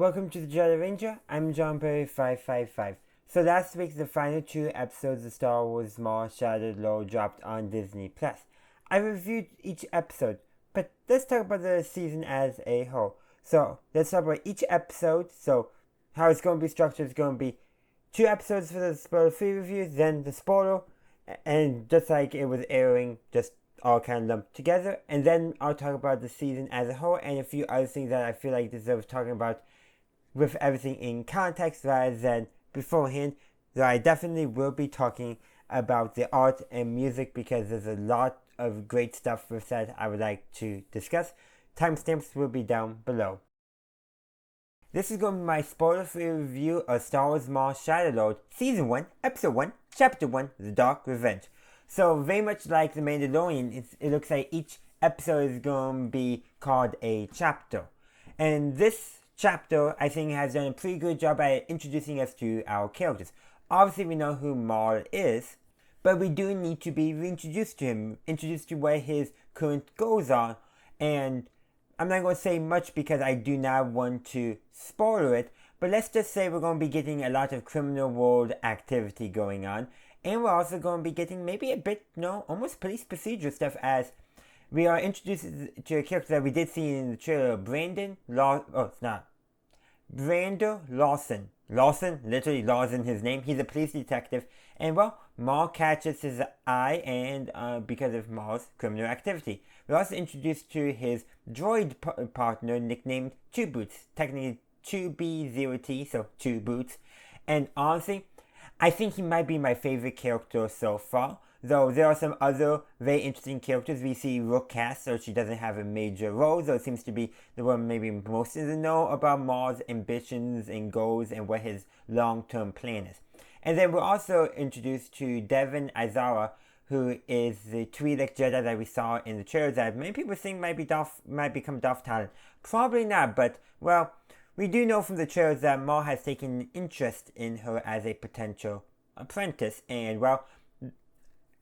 Welcome to the Jedi Ranger. I'm John Perry 555. So last week, the final two episodes of Star Wars Maul Shattered Lore dropped on Disney Plus. I reviewed each episode, but let's talk about the season as a whole. So let's talk about each episode. So how it's going to be structured is going to be 2 episodes for the spoiler-free reviews, then the spoiler, and just like it was airing, just all kind of lumped together. And then I'll talk about the season as a whole and a few other things that I feel like deserve talking about with everything in context rather than beforehand. Though I definitely will be talking about the art and music because there's a lot of great stuff with that I would like to discuss. Timestamps will be down below. This is going to be my spoiler-free review of Star Wars Maul Shattered Lore Season 1, Episode 1, Chapter 1, The Dark Revenge. So very much like The Mandalorian, it looks like each episode is going to be called a chapter. And this chapter, I think, has done a pretty good job at introducing us to our characters. Obviously, we know who Maul is, but we do need to be reintroduced to him, introduced to what his current goals are. And I'm not going to say much because I do not want to spoil it, but let's just say we're going to be getting a lot of criminal world activity going on. And we're also going to be getting maybe a bit, almost police procedure stuff as we are introduced to a character that we did see in the trailer, Brando Lawson. Lawson, literally Lawson his name. He's a police detective. And Maul catches his eye and because of Maul's criminal activity. We're also introduced to his droid partner nicknamed Two Boots. Technically 2B0T, so Two Boots. And honestly, I think he might be my favorite character so far. Though there are some other very interesting characters. We see Rook Cass, so she doesn't have a major role, though it seems to be the one maybe most of us know about Maul's ambitions and goals and what his long-term plan is. And then we're also introduced to Devon Izara, who is the Twi'lek Jedi that we saw in the trailer that many people think might become Darth Talon. Probably not, but, we do know from the trailers that Maul has taken an interest in her as a potential apprentice, and,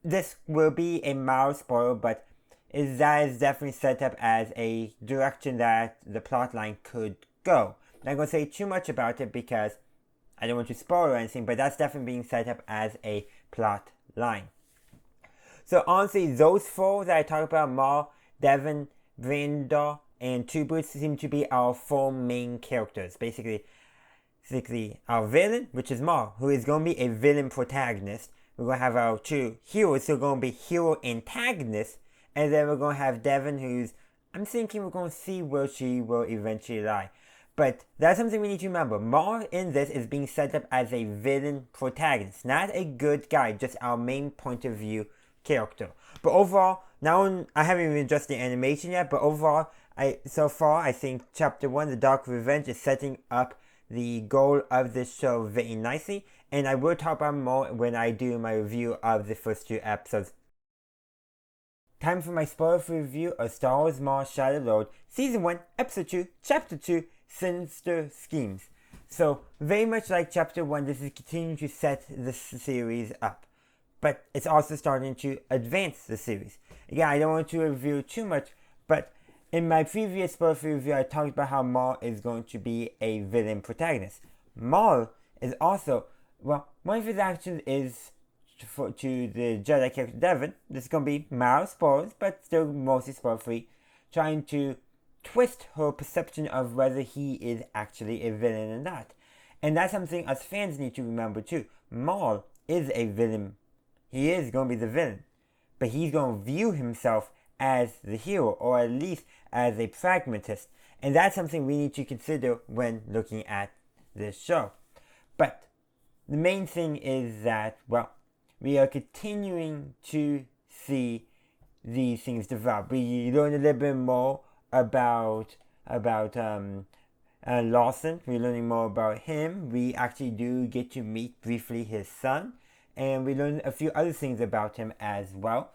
this will be a mild spoiler, but that is definitely set up as a direction that the plotline could go. I'm not going to say too much about it because I don't want to spoil or anything, but that's definitely being set up as a plot line. So honestly, those 4 that I talked about, Maul, Devon, Brando, and Two Boots, seem to be our 4 main characters. Basically our villain, which is Maul, who is going to be a villain protagonist. We're going to have our 2 heroes who are going to be hero antagonists. And then we're going to have Devon, who's, I'm thinking we're going to see where she will eventually lie. But that's something we need to remember. Maul in this is being set up as a villain protagonist. Not a good guy, just our main point of view character. But overall, I haven't even addressed the animation yet, but overall, so far, I think Chapter 1, The Dark Revenge, is setting up the goal of this show very nicely. And I will talk about more when I do my review of the first 2 episodes. Time for my spoiler-free review of Star Wars Maul Shattered Lore Season 1, Episode 2, Chapter 2, Sinister Schemes. So, very much like Chapter 1, this is continuing to set this series up. But it's also starting to advance the series. Again, I don't want to review too much, but in my previous spoiler-free review, I talked about how Maul is going to be a villain protagonist. Maul is also, one of his actions is to the Jedi character Devon. This is going to be mild spoilers, but still mostly spoiler-free, trying to twist her perception of whether he is actually a villain or not. And that's something us fans need to remember too. Maul is a villain. He is going to be the villain. But he's going to view himself as the hero, or at least as a pragmatist. And that's something we need to consider when looking at this show. But the main thing is that, we are continuing to see these things develop. We learn a little bit more about Lawson. We're learning more about him. We actually do get to meet briefly his son. And we learn a few other things about him as well.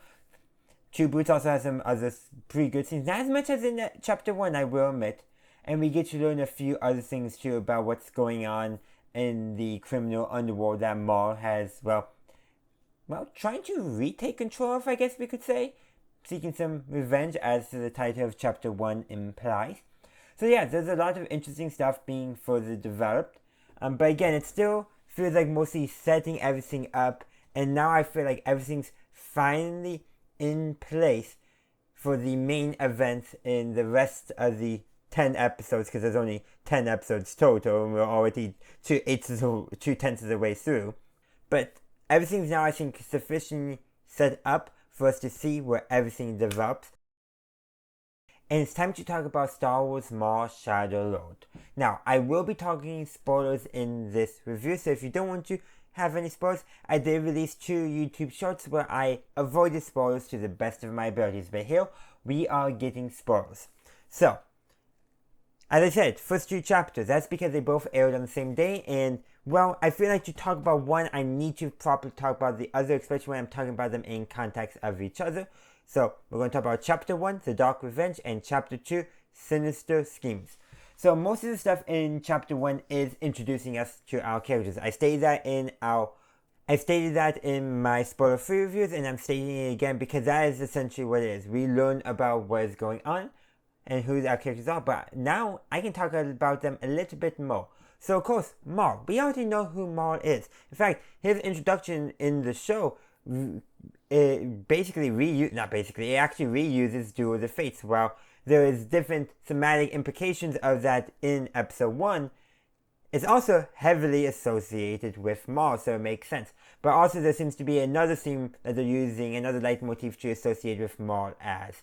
Two Boots also has some other pretty good things. Not as much as in Chapter 1, I will admit. And we get to learn a few other things too about what's going on in the criminal underworld that Maul has, trying to retake control of, I guess we could say. Seeking some revenge, as the title of Chapter 1 implies. So yeah, there's a lot of interesting stuff being further developed. But again, it still feels like mostly setting everything up, and now I feel like everything's finally in place for the main events in the rest of the 10 episodes, because there's only 10 episodes total, and we're already 2/10 of the way through. But everything's now, I think, sufficiently set up for us to see where everything develops. And it's time to talk about Star Wars Maul Shadow Lord. Now, I will be talking spoilers in this review, so if you don't want to have any spoilers, I did release 2 YouTube shorts where I avoided spoilers to the best of my abilities. But here, we are getting spoilers. So, as I said, first 2 chapters, that's because they both aired on the same day, and, well, I feel like to talk about one, I need to properly talk about the other, especially when I'm talking about them in context of each other. So, we're going to talk about Chapter 1, The Dark Revenge, and Chapter 2, Sinister Schemes. So, most of the stuff in Chapter 1 is introducing us to our characters. I stated that in my spoiler-free reviews, and I'm stating it again because that is essentially what it is. We learn about what is going on and who our characters are, but now I can talk about them a little bit more. So, of course, Maul. We already know who Maul is. In fact, his introduction in the show it actually reuses Duel of the Fates. While there is different thematic implications of that in episode 1, it's also heavily associated with Maul, so it makes sense. But also there seems to be another theme that they're using, another leitmotif to associate with Maul as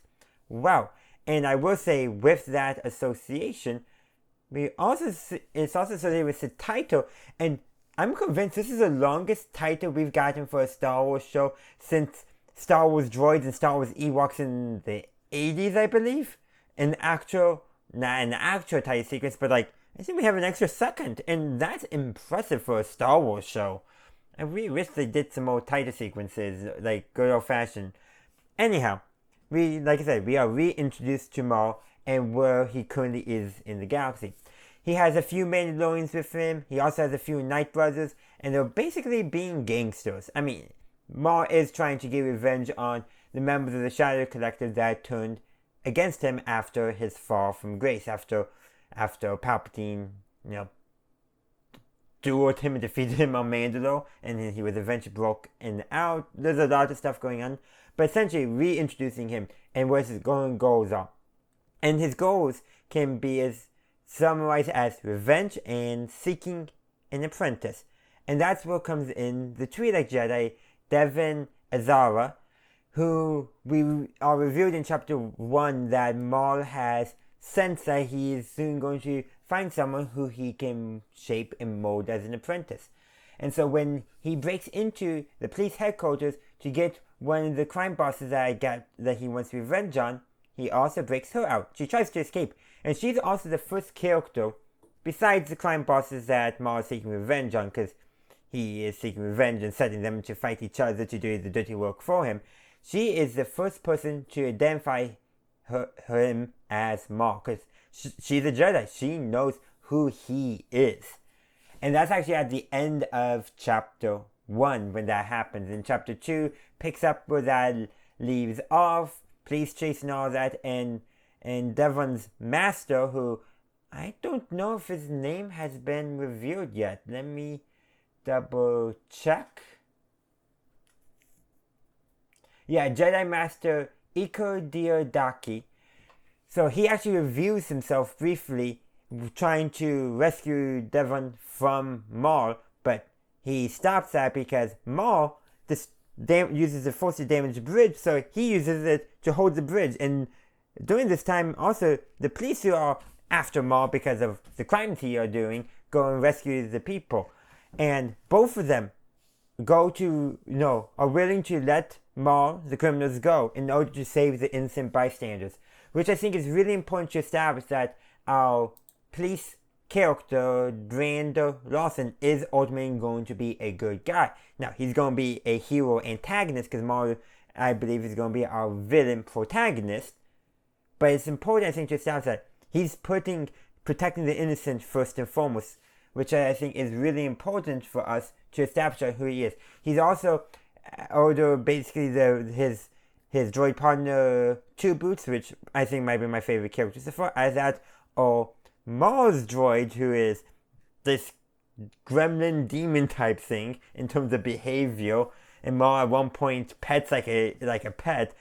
well. And I will say, with that association, it's also associated with the title, and I'm convinced this is the longest title we've gotten for a Star Wars show since Star Wars Droids and Star Wars Ewoks in the 80s, I believe. Not an actual title sequence, but I think we have an extra second, and that's impressive for a Star Wars show. I really wish they did some more title sequences, like good old fashioned. Anyhow, like I said, we are reintroduced to Maul and where he currently is in the galaxy. He has a few Mandalorians with him. He also has a few Night Brothers, and they're basically being gangsters. I mean, Maul is trying to get revenge on the members of the Shadow Collective that turned against him after his fall from grace, after Palpatine, dueled him and defeated him on Mandalore, and he was eventually broken out. There's a lot of stuff going on, but essentially reintroducing him and what his goals are. And his goals can be as summarized as revenge and seeking an apprentice. And that's where comes in the Twi'lek Jedi, Devon, Izara, who we are revealed in Chapter 1 that Maul has sensed that he is soon going to find someone who he can shape and mold as an apprentice. And so when he breaks into the police headquarters to get one of the crime bosses that he wants revenge on, he also breaks her out. She tries to escape, and she's also the first character, besides the crime bosses that Maul is seeking revenge on, because he is seeking revenge and setting them to fight each other to do the dirty work for him. She is the first person to identify him as Maul, because she's a Jedi. She knows who he is. And that's actually at the end of Chapter 1 when that happens. And Chapter 2 picks up where that leaves off, police chase and all that, and Devon's master, who I don't know if his name has been revealed yet. Let me double check. Yeah, Jedi Master Iko Diodaki. So he actually reveals himself briefly, trying to rescue Devon from Maul, but he stops that because Maul uses the Force to damage the bridge, so he uses it to hold the bridge. And during this time, also, the police who are after Maul because of the crimes he are doing go and rescue the people. And both of them are willing to let Maul, the criminals, go in order to save the innocent bystanders. Which I think is really important to establish that our police character, Brando Lawson, is ultimately going to be a good guy. Now, he's going to be a hero antagonist, because Maul, I believe, is going to be our villain protagonist. But it's important, I think, to establish that he's protecting the innocent first and foremost, which I think is really important for us to establish who he is. He's also, basically, his droid partner, Two Boots, which I think might be my favorite character so far, as that or Maul's droid, who is this gremlin demon type thing in terms of behavior, and Maul at one point pets like a pet.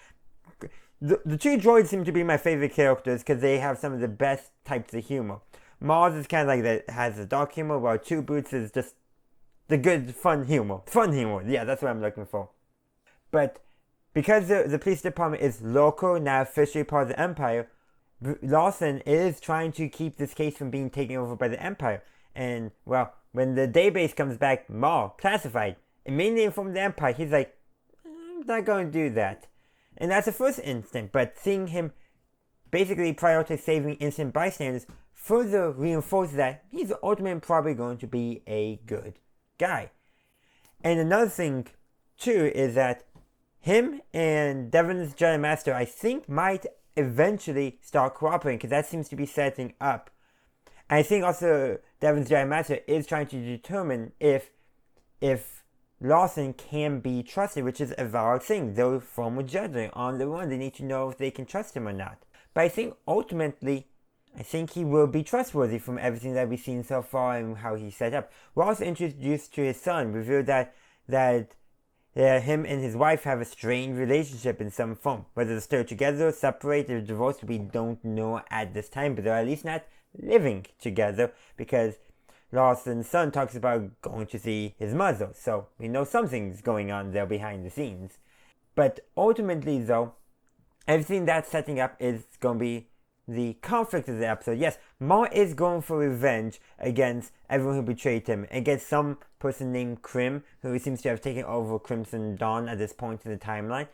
The two droids seem to be my favorite characters because they have some of the best types of humor. Mars is kind of like that, has the dark humor, while Two Boots is just the good, fun humor. Fun humor, yeah, that's what I'm looking for. But because the police department is local, now officially part of the Empire, Lawson is trying to keep this case from being taken over by the Empire. And, well, when the database comes back, Maul, classified, immediately informed the Empire, he's like, I'm not going to do that. And that's the first instant, but seeing him basically prioritize saving innocent bystanders further reinforces that he's ultimately probably going to be a good guy. And another thing, too, is that him and Devon's Jedi Master, I think, might eventually start cooperating, because that seems to be setting up. And I think also Devon's Jedi Master is trying to determine if Lawson can be trusted, which is a valid thing. They're former Jedi on the run. They need to know if they can trust him or not. But I think ultimately, I think he will be trustworthy from everything that we've seen so far and how he's set up. We're also introduced to his son, revealed that him and his wife have a strained relationship in some form. Whether they're still together, separated, or divorced, we don't know at this time, but they're at least not living together, because Lawson's son talks about going to see his mother, so we know something's going on there behind the scenes. But ultimately, though, everything that's setting up is going to be the conflict of the episode. Yes, Maul is going for revenge against everyone who betrayed him, against some person named Krim, who seems to have taken over Crimson Dawn at this point in the timeline.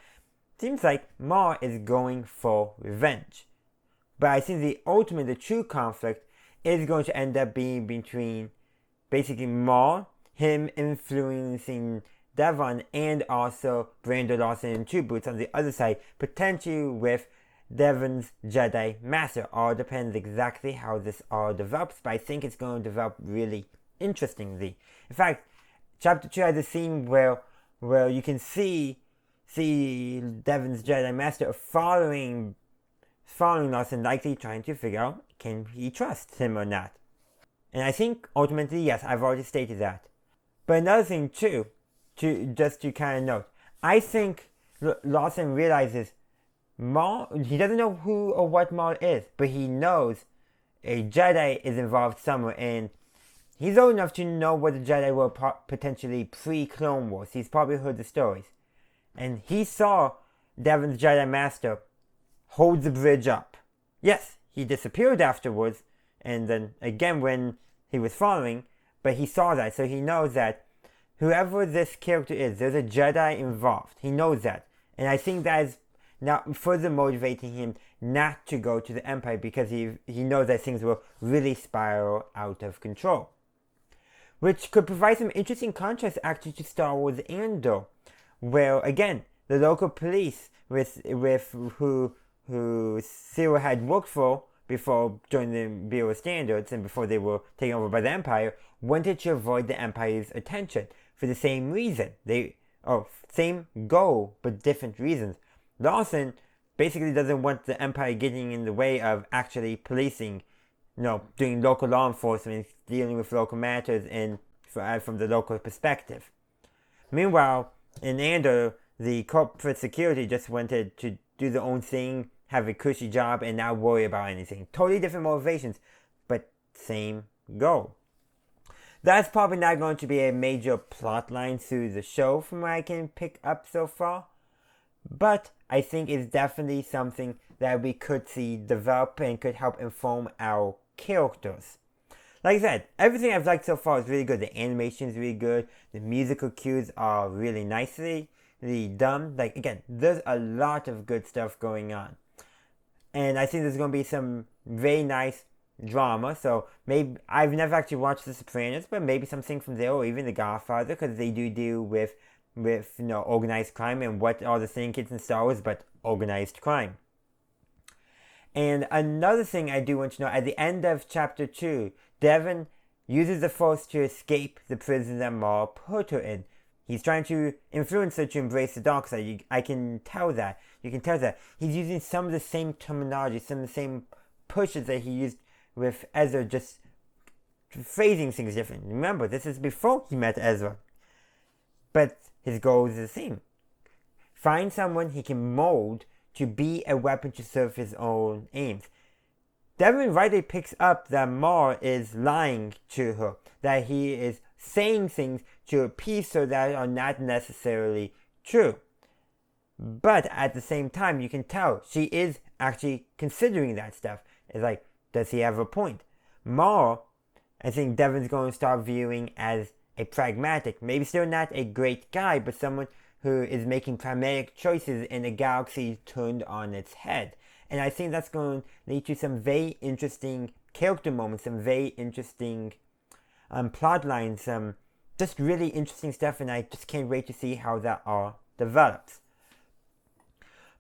Seems like Maul is going for revenge. But I think the true conflict is going to end up being between basically Maul, him influencing Devon, and also Brando, Lawson, and Two Boots on the other side, potentially with Devon's Jedi Master. All depends exactly how this all develops, but I think it's going to develop really interestingly. In fact, Chapter 2 has a scene where you can see Devon's Jedi Master following Lawson, likely trying to figure out, can he trust him or not? And I think ultimately, yes, I've already stated that. But another thing too, to kind of note, I think Lawson realizes Maul, he doesn't know who or what Maul is, but he knows a Jedi is involved somewhere, and he's old enough to know what the Jedi were potentially pre-Clone Wars. He's probably heard the stories. And he saw Devon's Jedi Master hold the bridge up. Yes, he disappeared afterwards, and then again when he was following, but he saw that, so he knows that whoever this character is, there's a Jedi involved. He knows that. And I think that is now further motivating him not to go to the Empire, because he knows that things will really spiral out of control. Which could provide some interesting contrast actually to Star Wars Andor, where again, the local police with who Cyril had worked for before joining the Bureau of Standards and before they were taken over by the Empire, wanted to avoid the Empire's attention for the same reason. Same goal, but different reasons. Lawson basically doesn't want the Empire getting in the way of actually policing, doing local law enforcement, dealing with local matters from the local perspective. Meanwhile, in Andor, the corporate security just wanted to do their own thing, have a cushy job, and not worry about anything. Totally different motivations, but same goal. That's probably not going to be a major plot line through the show from what I can pick up so far, but I think it's definitely something that we could see develop and could help inform our characters. Like I said, everything I've liked so far is really good. The animation is really good. The musical cues are really nicely done. Like, again, there's a lot of good stuff going on. And I think there's going to be some very nice drama. So maybe I've never actually watched The Sopranos, but maybe something from there, or even The Godfather, because they do deal with organized crime and what are the same kids in Star Wars, but organized crime. And another thing I do want to know, at the end of Chapter 2, Devon uses the Force to escape the prison that Maul put her in. He's trying to influence her to embrace the dark side. I can tell that. You can tell that. He's using some of the same terminology, some of the same pushes that he used with Ezra just phrasing things different. Remember, this is before he met Ezra. But his goal is the same. Find someone he can mold to be a weapon to serve his own aims. Devon rightly picks up that Maul is lying to her, that he is saying things to appease her that are not necessarily true. But at the same time, you can tell she is actually considering that stuff. It's like, does he have a point? Maul, I think Devon's going to start viewing as a pragmatic, maybe still not a great guy, but someone who is making pragmatic choices in a galaxy turned on its head. And I think that's going to lead to some very interesting character moments, some very interesting plot lines, some just really interesting stuff, and I just can't wait to see how that all develops.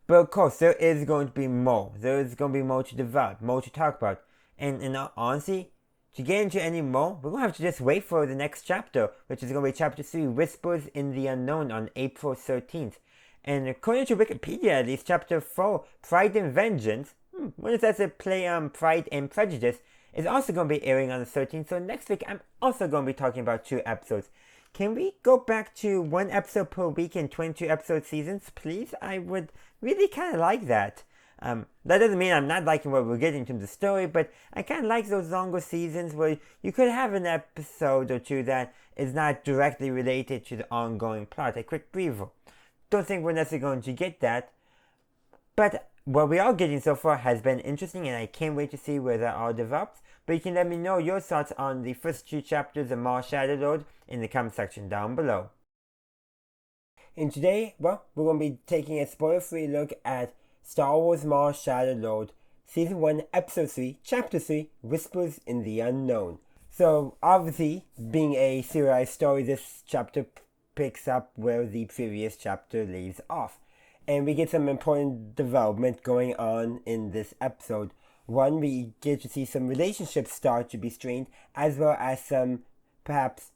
But of course, there is going to be more. There is going to be more to develop, more to talk about. And in all honesty, to get into any more, we're going to have to just wait for the next chapter, which is going to be Chapter 3, Whispers in the Unknown, on April 13th. And according to Wikipedia, at least, Chapter 4, Pride and Vengeance, when it says to play on Pride and Prejudice, is also going to be airing on the 13th. So next week, I'm also going to be talking about 2 episodes. Can we go back to 1 episode per week in 22 episode seasons, please? I would really kind of like that. That doesn't mean I'm not liking what we're getting in terms of story, but I kind of like those longer seasons where you could have an episode or 2 that is not directly related to the ongoing plot, a quick breather. Don't think we're necessarily going to get that, but what we are getting so far has been interesting, and I can't wait to see where that all develops. But you can let me know your thoughts on the first 2 chapters of Maul Shadowlord in the comment section down below. And today, we're going to be taking a spoiler-free look at Star Wars Maul Shadowlord, Season 1, Episode 3, Chapter 3, Whispers in the Unknown. So, obviously, being a serialized story, this chapter picks up where the previous chapter leaves off. And we get some important development going on in this episode. One, we get to see some relationships start to be strained, as well as some, perhaps,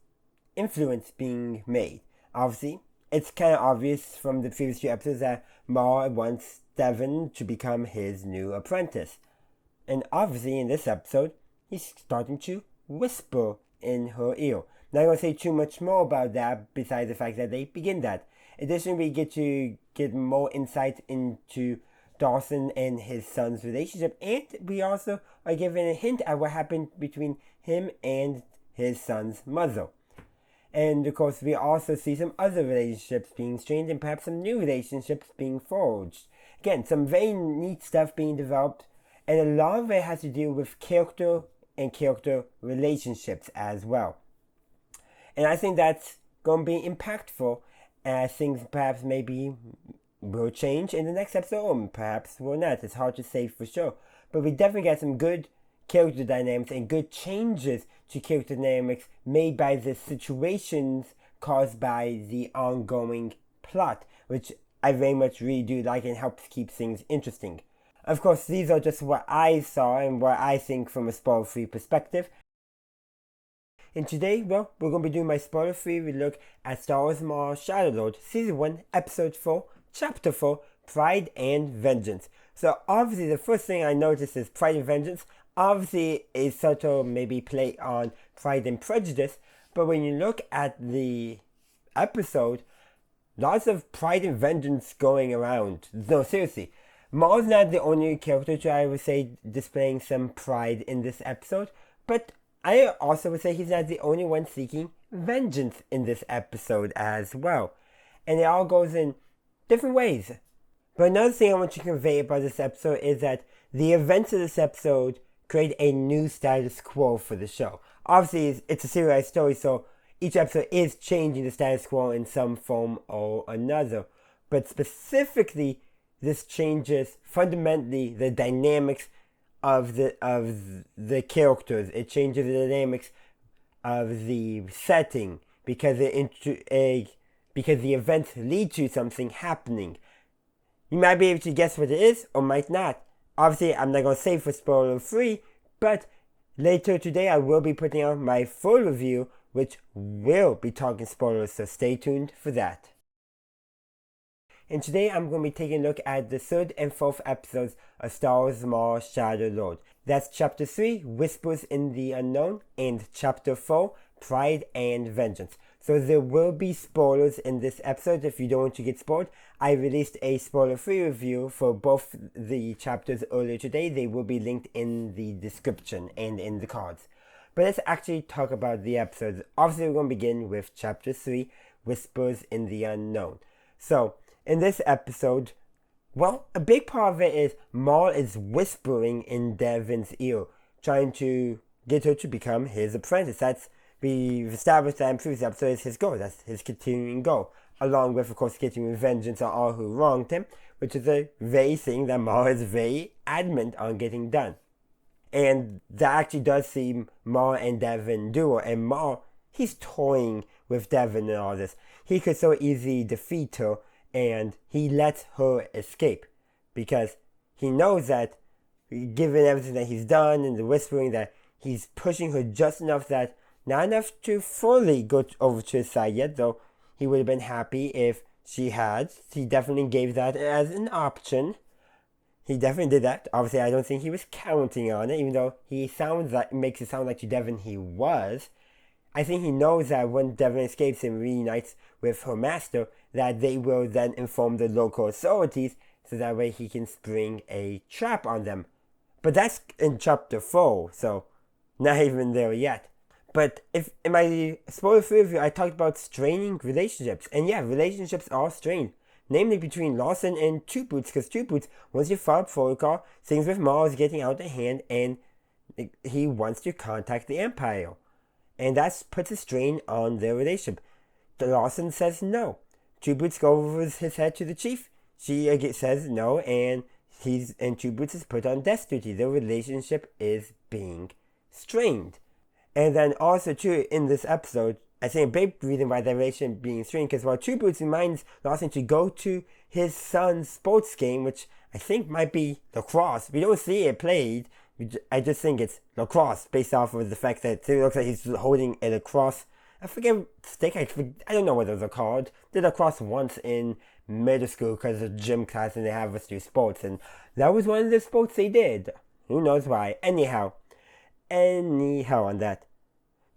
influence being made. Obviously, it's kind of obvious from the previous 2 episodes that Maul wants Devon to become his new apprentice. And obviously, in this episode, he's starting to whisper in her ear. Not going to say too much more about that, besides the fact that they begin that. Additionally, we get to get more insight into Lawson and his son's relationship, and we also are given a hint at what happened between him and his son's mother. And of course, we also see some other relationships being strained and perhaps some new relationships being forged. Again, some very neat stuff being developed, and a lot of it has to do with character and character relationships as well. And I think that's going to be impactful as things perhaps maybe will change in the next episode, or perhaps will not. It's hard to say for sure. But we definitely got some good character dynamics and good changes to character dynamics made by the situations caused by the ongoing plot, which I very much really do like and helps keep things interesting. Of course, these are just what I saw and what I think from a spoiler-free perspective. And today, we're going to be doing my spoiler-free look at Star Wars Maul Shadowlord, Season 1, Episode 4, Chapter 4, Pride and Vengeance. So obviously the first thing I noticed is Pride and Vengeance. Obviously a subtle maybe play on Pride and Prejudice, but when you look at the episode, lots of Pride and Vengeance going around. No, seriously. Maul's not the only character to, I would say, displaying some pride in this episode, but I also would say he's not the only one seeking vengeance in this episode as well. And it all goes in different ways. But another thing I want to convey about this episode is that the events of this episode create a new status quo for the show. Obviously, it's a serialized story, so each episode is changing the status quo in some form or another. But specifically, this changes fundamentally the dynamics of the characters. It changes the dynamics of the setting because because the events lead to something happening. You might be able to guess what it is or might not. Obviously, I'm not going to say for spoiler free, but later today I will be putting out my full review, which will be talking spoilers, so stay tuned for that. and today I'm going to be taking a look at the 3rd and 4th episodes of Star Wars Maul Shadow Lord. That's Chapter 3, Whispers in the Unknown, and Chapter 4, Pride and Vengeance. So there will be spoilers in this episode if you don't want to get spoiled. I released a spoiler-free review for both the chapters earlier today. They will be linked in the description and in the cards. But let's actually talk about the episodes. Obviously, we're going to begin with Chapter 3, Whispers in the Unknown. So, in this episode, well, a big part of it is Maul is whispering in Devon's ear, trying to get her to become his apprentice. We've established that in previous episodes is his goal. That's his continuing goal. Along with, of course, getting vengeance on all who wronged him, which is a very thing that Maul is very adamant on getting done. And that actually does seem Maul and Devon duo. And Maul, he's toying with Devon and all this. He could so easily defeat her, and he lets her escape. Because he knows that, given everything that he's done and the whispering, that he's pushing her just enough that, not enough to fully go over to his side yet, though he would have been happy if she had. He definitely gave that as an option. He definitely did that. Obviously, I don't think he was counting on it, even though makes it sound like to Devon he was. I think he knows that when Devon escapes and reunites with her master, that they will then inform the local authorities, so that way he can spring a trap on them. But that's in Chapter 4, so not even there yet. But if in my spoiler-free review, I talked about straining relationships. And yeah, relationships are strained. Namely between Lawson and Two Boots, because Two Boots, once you follow protocol, things with Maul is getting out of hand, and he wants to contact the Empire. And that puts a strain on their relationship. Lawson says no. Two Boots goes his head to the chief. She says no, and Two Boots is put on death duty. Their relationship is being strained. And then also, too, in this episode, I think a big reason why the relationship being strained, because while Two Boots reminds Lawson to go to his son's sports game, which I think might be lacrosse. We don't see it played. I just think it's lacrosse, based off of the fact that it looks like he's holding a lacrosse. I forget stick. I don't know what those are called. Did lacrosse once in middle school because of gym class, and they have us do sports, and that was one of the sports they did. Who knows why? Anyhow on that.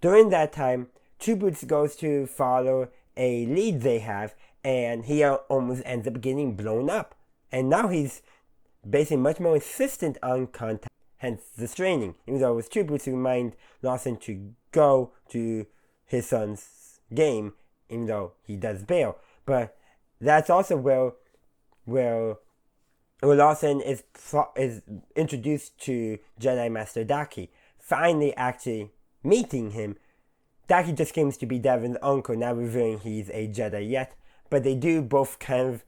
During that time, Two Boots goes to follow a lead they have, and he almost ends up getting blown up. And now he's basically much more insistent on contact, hence the straining. Even though it was Two Boots who remind Lawson to go to his son's game, even though he does bail. But that's also where Lawson is introduced to Jedi Master Daki. Finally actually meeting him. Daki just claims to be Devon's uncle, not revealing he's a Jedi yet. But they do both kind of,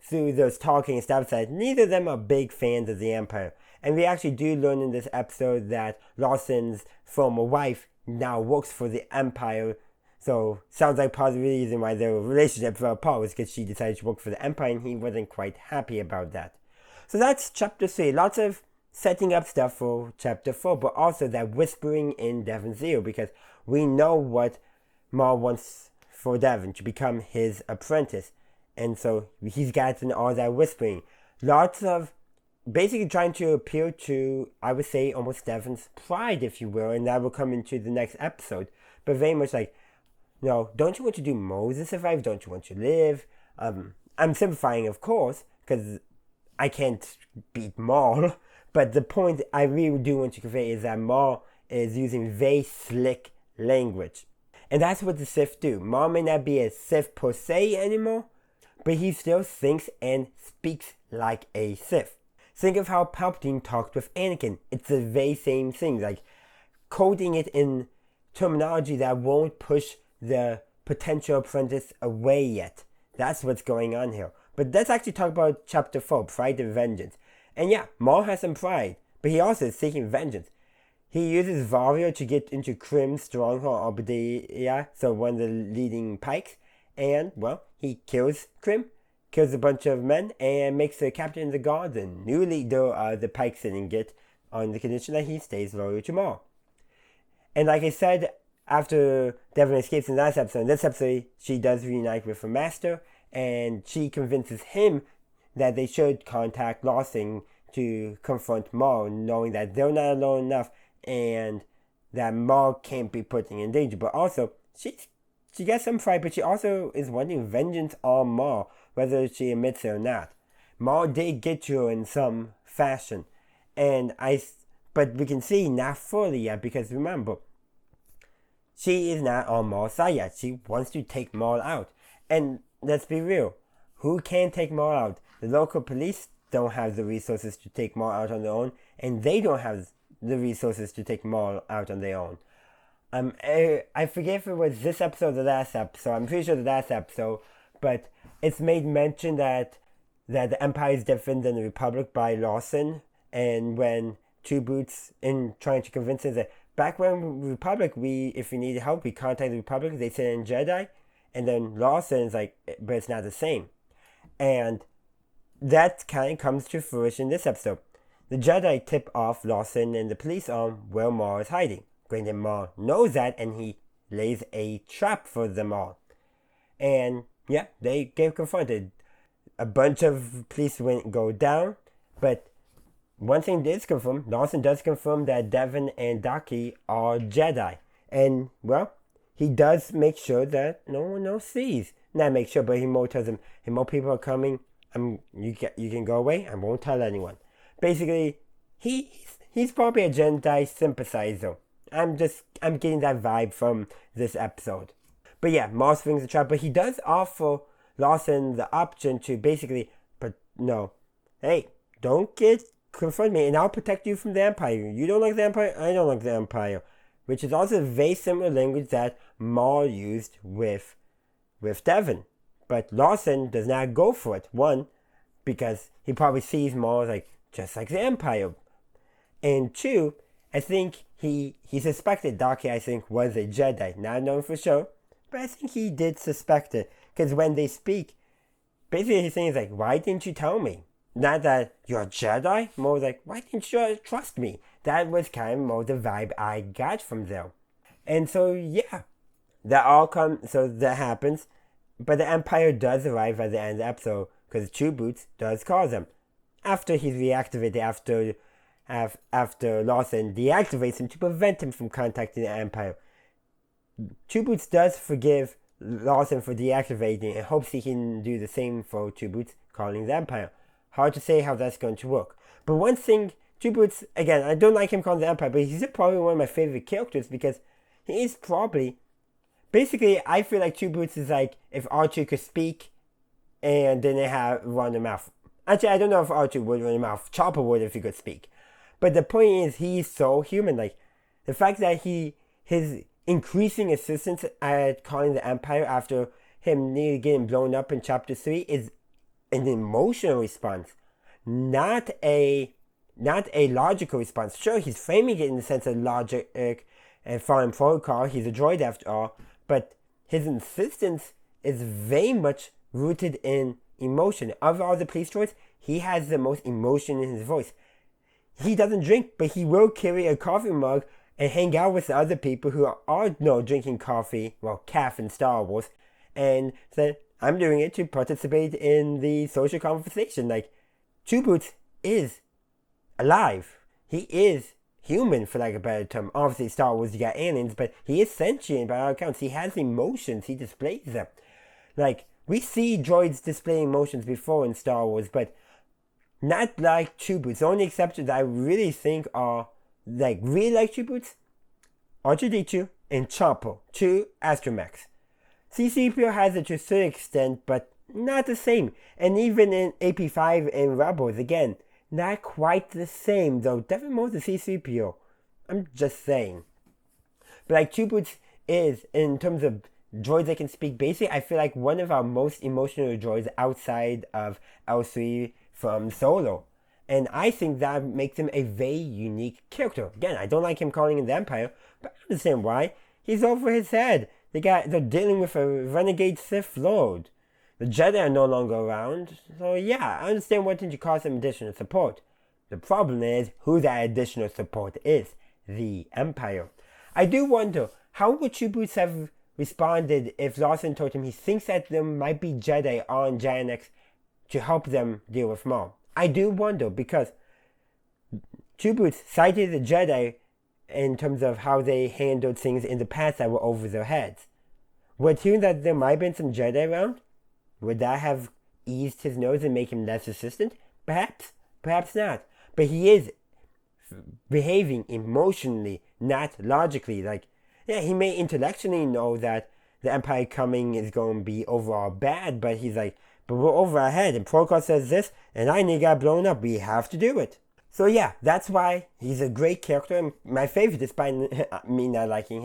through those talking and stuff, that neither of them are big fans of the Empire. And we actually do learn in this episode that Lawson's former wife now works for the Empire. So, sounds like part of the reason why their relationship fell apart was because she decided to work for the Empire, and he wasn't quite happy about that. So that's Chapter 3. Lots of setting up stuff for Chapter 4, but also that whispering in Devon's ear, because we know what Maul wants for Devon, to become his apprentice. And so he's gotten all that whispering. Lots of basically trying to appeal to, I would say, almost Devon's pride, if you will, and that will come into the next episode. But very much like, no, don't you want to do more than survive? Don't you want to live? I'm simplifying, of course, because I can't beat Maul. But the point I really do want to convey is that Maul is using very slick language. And that's what the Sith do. Maul may not be a Sith per se anymore, but he still thinks and speaks like a Sith. Think of how Palpatine talked with Anakin. It's the very same thing, like coding it in terminology that won't push the potential apprentice away yet. That's what's going on here. But let's actually talk about Chapter 4, Pride and Vengeance. And yeah, Maul has some pride, but he also is seeking vengeance. He uses Vario to get into Krim's stronghold, Oblivion, so one of the leading pikes, and, well, he kills Krim, kills a bunch of men, and makes the captain of the guard the new leader of the pike sitting get, on the condition that he stays loyal to Maul. And like I said, after Devon escapes in the last episode, in this episode, she does reunite with her master, and she convinces him that they should contact Lawson to confront Maul, knowing that they're not alone enough and that Maul can't be put in danger. But also, she gets some pride, but she also is wanting vengeance on Maul, whether she admits it or not. Maul did get to her in some fashion, but we can see not fully yet, because remember, she is not on Maul's side yet. She wants to take Maul out. And let's be real, who can take Maul out? The local police don't have the resources to take Maul out on their own, and they don't have the resources to take Maul out on their own. I forget if it was this episode or the last episode. I'm pretty sure the last episode, but it's made mention that the Empire is different than the Republic by Lawson, and when Two Boots in trying to convince him that back when Republic, if we need help, we contact the Republic, they send in Jedi, and then Lawson is like, but it's not the same. And that kind of comes to fruition this episode. The Jedi tip off Lawson and the police on where Maul is hiding. Granted, Maul knows that, and he lays a trap for them all. And yeah, they get confronted. A bunch of police go down, but one thing is confirmed. Lawson does confirm that Devon and Daki are Jedi. And, well, he does make sure that no one else sees. Not make sure, but he more tells them, hey, more people are coming. You can go away. I won't tell anyone. Basically, he's probably a Jedi sympathizer. I'm getting that vibe from this episode. But yeah, Maul swings the trap, but he does offer Lawson the option to basically, but no, hey, don't confront me, and I'll protect you from the Empire. You don't like the Empire, I don't like the Empire. Which is also very similar language that Maul used with Devon. But Lawson does not go for it. One, because he probably sees Maul like just like the Empire. And two, I think he suspected Daki, I think, was a Jedi. Not known for sure, but I think he did suspect it. Because when they speak, basically he's saying like, why didn't you tell me? Not that you're a Jedi, more like, why didn't you trust me? That was kind of more the vibe I got from them. And so, yeah, so that happens. But the Empire does arrive at the end of the episode, because Two Boots does call them. After he's reactivated, after Lawson deactivates him to prevent him from contacting the Empire. Two Boots does forgive Lawson for deactivating and hopes he can do the same for Two Boots calling the Empire. Hard to say how that's going to work. But one thing, Two Boots, again, I don't like him calling the Empire, but he's probably one of my favorite characters because he is probably, basically, I feel like Two Boots is like if R2 could speak and then they run a mouth. Actually, I don't know if R2 would run a mouth. Chopper would if he could speak. But the point is, he's so human. Like, the fact that his increasing assistance at calling the Empire after him nearly getting blown up in Chapter 3 is an emotional response, not a logical response. Sure, he's framing it in the sense of logic and foreign protocol. He's a droid after all, but his insistence is very much rooted in emotion. Of all the police droids, he has the most emotion in his voice. He doesn't drink, but he will carry a coffee mug and hang out with the other people who are drinking coffee, calf in Star Wars, and say, I'm doing it to participate in the social conversation. Like, Two Boots is alive. He is human, for lack of a better term. Obviously, Star Wars, you got aliens, but he is sentient by all accounts. He has emotions. He displays them. Like, we see droids displaying emotions before in Star Wars, but not like Two Boots. The only exceptions I really think are, really like Two Boots, R2-D2 and Chopper, 2 astromechs. C-3PO has it to a certain extent, but not the same. And even in AP5 and Rebels, again, not quite the same, though definitely more the C-3PO. I'm just saying. But Two Boots is, in terms of droids that can speak basic, I feel like one of our most emotional droids outside of L3 from Solo. And I think that makes him a very unique character. Again, I don't like him calling him the Empire, but I understand why. He's over his head. They're dealing with a renegade Sith Lord. The Jedi are no longer around, so yeah, I understand wanting to cause some additional support. The problem is who that additional support is. The Empire. I do wonder, how would Two Boots have responded if Lawson told him he thinks that there might be Jedi on Janix to help them deal with Maul. I do wonder, because Two Boots cited the Jedi in terms of how they handled things in the past that were over their heads. Would hearing that there might have been some Jedi around, would that have eased his nose and make him less assistant? Perhaps. Perhaps not. But he is behaving emotionally, not logically. Like, yeah, he may intellectually know that the Empire coming is going to be overall bad, but he's like, but we're over our head, and protocol says this, and I need got blown up. We have to do it. So yeah, that's why he's a great character, and my favorite, despite me not liking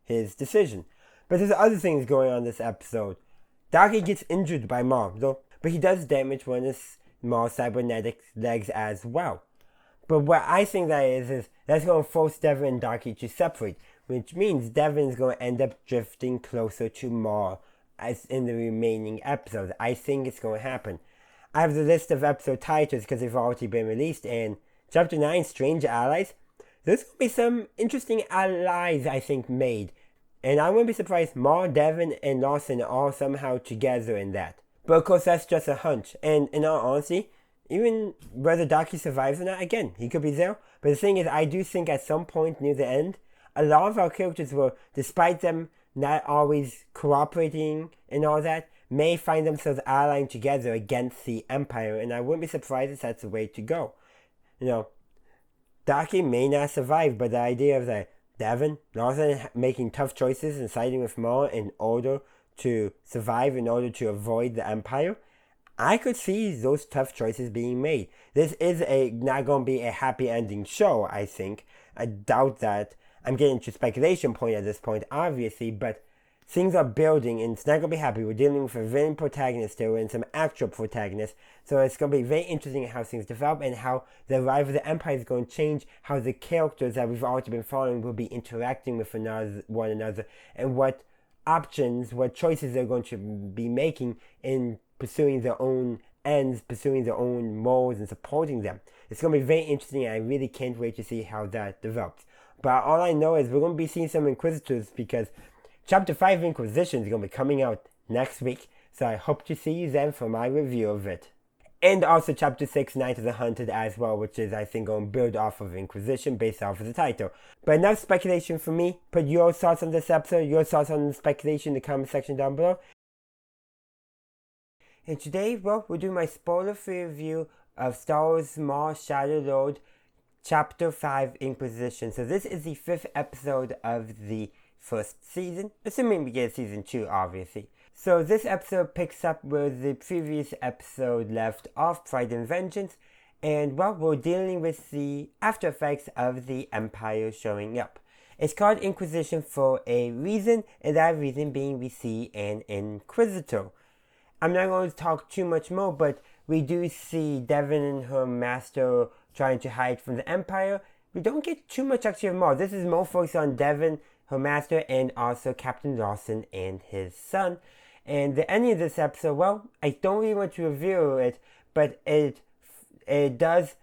his decision. But there's other things going on this episode. Daki gets injured by Maul, though, but he does damage one of Maul's cybernetic legs as well. But what I think that is that's going to force Devon and Daki to separate, which means Devon is going to end up drifting closer to Maul as in the remaining episodes. I think it's going to happen. I have the list of episode titles because they've already been released, and Chapter 9, Strange Allies. There's going to be some interesting allies, I think, made. And I wouldn't be surprised Maul, Devon, and Lawson are all somehow together in that. But of course, that's just a hunch. And in all honesty, even whether Daki survives or not, again, he could be there. But the thing is, I do think at some point near the end, a lot of our characters will, despite them not always cooperating and all that, may find themselves allying together against the Empire. And I wouldn't be surprised if that's the way to go. You know, Daki may not survive, but the idea of that Devon, Lawson making tough choices and siding with Maul in order to survive, in order to avoid the Empire, I could see those tough choices being made. This is not going to be a happy ending show, I think. I doubt that. I'm getting to speculation point at this point, obviously, but things are building and it's not going to be happy. We're dealing with a villain protagonist here and some actual protagonists. So it's going to be very interesting how things develop and how the arrival of the Empire is going to change, how the characters that we've already been following will be interacting with one another, and what options, what choices they're going to be making in pursuing their own ends, pursuing their own molds and supporting them. It's going to be very interesting, and I really can't wait to see how that develops. But all I know is we're going to be seeing some Inquisitors, because Chapter 5 Inquisition is going to be coming out next week, so I hope to see you then for my review of it. And also Chapter 6, Night of the Hunted as well, which is, I think, going to build off of Inquisition based off of the title. But enough speculation from me. Put your thoughts on this episode, your thoughts on the speculation in the comment section down below. And today, well, we'll do my spoiler-free review of Star Wars Maul Shadow Lord Chapter 5 Inquisition. So this is the 5th episode of the first season, assuming we get season 2, obviously. So this episode picks up where the previous episode left off, Pride and Vengeance, and well, we're dealing with the after effects of the Empire showing up. It's called Inquisition for a reason, and that reason being we see an Inquisitor. I'm not going to talk too much more, but we do see Devon and her master trying to hide from the Empire. We don't get too much actually of more. This is more focused on Devon, her master, and also Captain Lawson and his son. And the ending of this episode, well, I don't really want to reveal it, but it does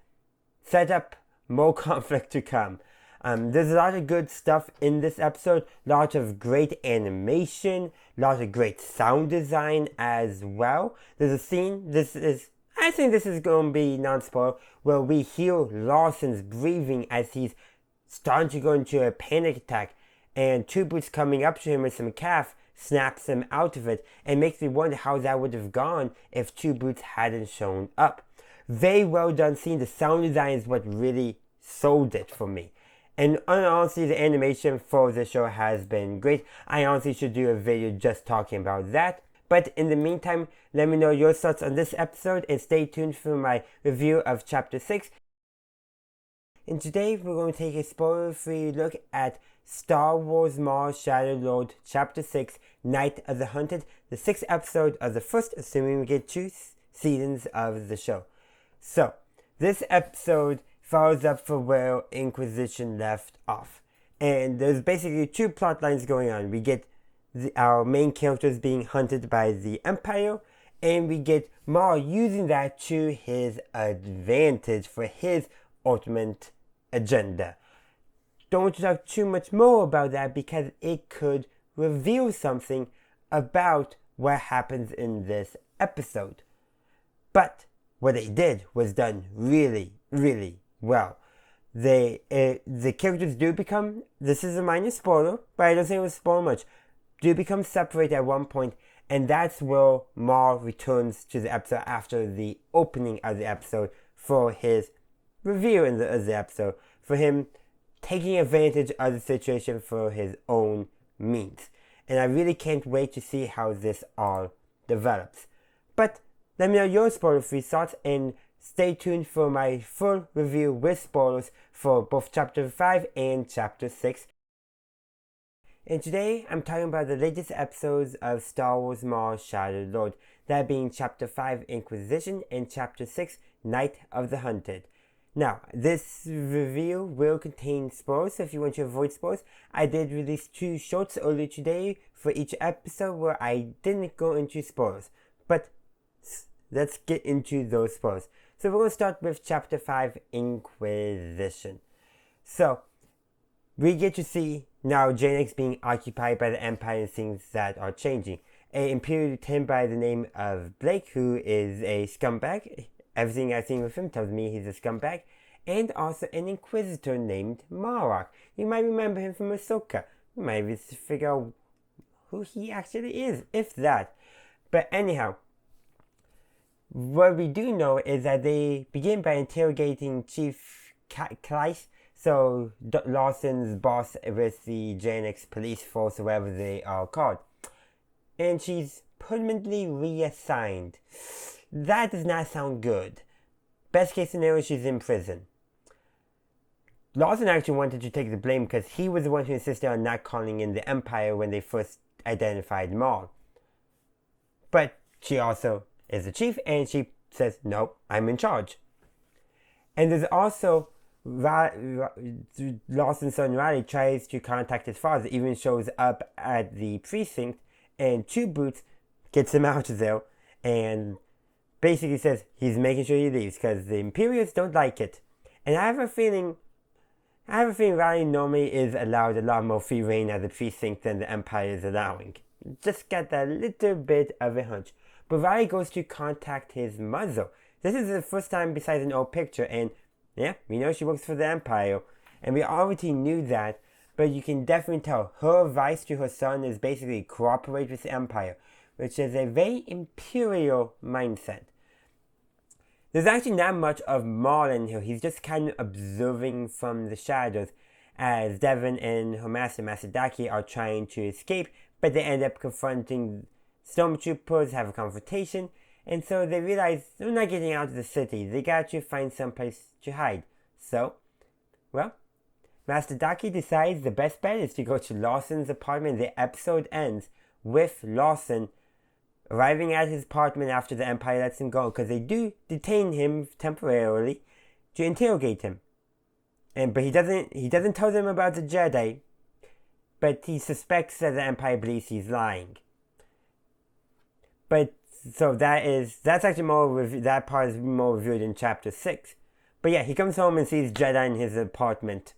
set up more conflict to come. There's a lot of good stuff in this episode, lots of great animation, lots of great sound design as well. There's a scene, I think this is going to be non-spoiler, where we hear Lawson's breathing as he's starting to go into a panic attack, and Two Boots coming up to him with some calf snaps him out of it, and makes me wonder how that would have gone if Two Boots hadn't shown up. Very well done scene. The sound design is what really sold it for me. And honestly, the animation for the show has been great. I honestly should do a video just talking about that. But in the meantime, let me know your thoughts on this episode and stay tuned for my review of Chapter 6. And today we're going to take a spoiler-free look at Star Wars Maul Shadow Lord Chapter 6, Night of the Hunted, the 6th episode of the first, assuming we get 2 seasons of the show. So, this episode follows up for where Inquisition left off. And there's basically 2 plot lines going on. We get our main characters being hunted by the Empire, and we get Maul using that to his advantage for his ultimate agenda. Don't want to talk too much more about that because it could reveal something about what happens in this episode. But what they did was done really, really well. The characters do become, this is a minor spoiler, but I don't think it will spoil much, do become separated at one point, and that's where Maul returns to the episode after the opening of the episode for his review of the episode, for him taking advantage of the situation for his own means. And I really can't wait to see how this all develops. But let me know your spoiler-free thoughts, and stay tuned for my full review with spoilers for both Chapter 5 and Chapter 6. And today I'm talking about the latest episodes of Star Wars Maul Shadow Lord, that being Chapter 5 Inquisition and Chapter 6 Night of the Hunted. Now, this review will contain spoilers, so if you want to avoid spoilers, I did release 2 shorts earlier today for each episode where I didn't go into spoilers. But let's get into those spoilers. So we're going to start with Chapter 5 Inquisition. So, we get to see now Janix being occupied by the Empire and things that are changing. An Imperial lieutenant by the name of Blake, who is a scumbag. Everything I've seen with him tells me he's a scumbag. And also an Inquisitor named Moura. You might remember him from Ahsoka. You might even figure out who he actually is, if that. But anyhow, what we do know is that they begin by interrogating Chief Kleiss, so Lawson's boss with the Janix police force, or whatever they are called. And she's permanently reassigned. That does not sound good. Best case scenario, she's in prison. Lawson actually wanted to take the blame because he was the one who insisted on not calling in the Empire when they first identified Maul. But she also is the chief, and she says, nope, I'm in charge. And there's also Lawson's son Riley tries to contact his father, even shows up at the precinct, and Two Boots gets him out of there and basically says he's making sure he leaves because the Imperials don't like it. And I have a feeling Riley normally is allowed a lot more free reign at the precinct than the Empire is allowing. Just got that little bit of a hunch. But Riley goes to contact his mother. This is the first time besides an old picture, and yeah, we know she works for the Empire. And we already knew that, but you can definitely tell her advice to her son is basically cooperate with the Empire, which is a very imperial mindset. There's actually not much of Maul in here. He's just kind of observing from the shadows as Devon and her master, Master Daki, are trying to escape, but they end up confronting stormtroopers, have a confrontation, and so they realize they're not getting out of the city. They got to find someplace to hide. So, well, Master Daki decides the best bet is to go to Lawson's apartment. The episode ends with Lawson arriving at his apartment after the Empire lets him go, because they do detain him temporarily to interrogate him. But he doesn't tell them about the Jedi, but he suspects that the Empire believes he's lying. But so that's actually more that part is more revealed in Chapter 6. But yeah, he comes home and sees Jedi in his apartment.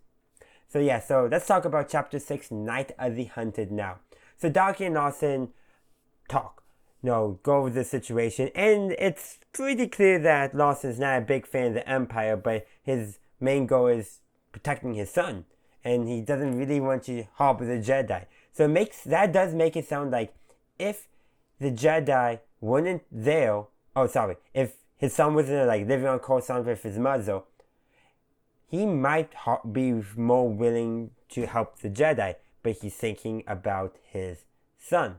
So yeah, so let's talk about Chapter 6, Night of the Hunted now. So Daki and Lawson talk. Go over the situation, and it's pretty clear that Lawson's not a big fan of the Empire, but his main goal is protecting his son, and he doesn't really want to harbor the Jedi. So that does make it sound like if the Jedi weren't there, if his son wasn't like living on Coruscant with his mother, he might be more willing to help the Jedi, but he's thinking about his son.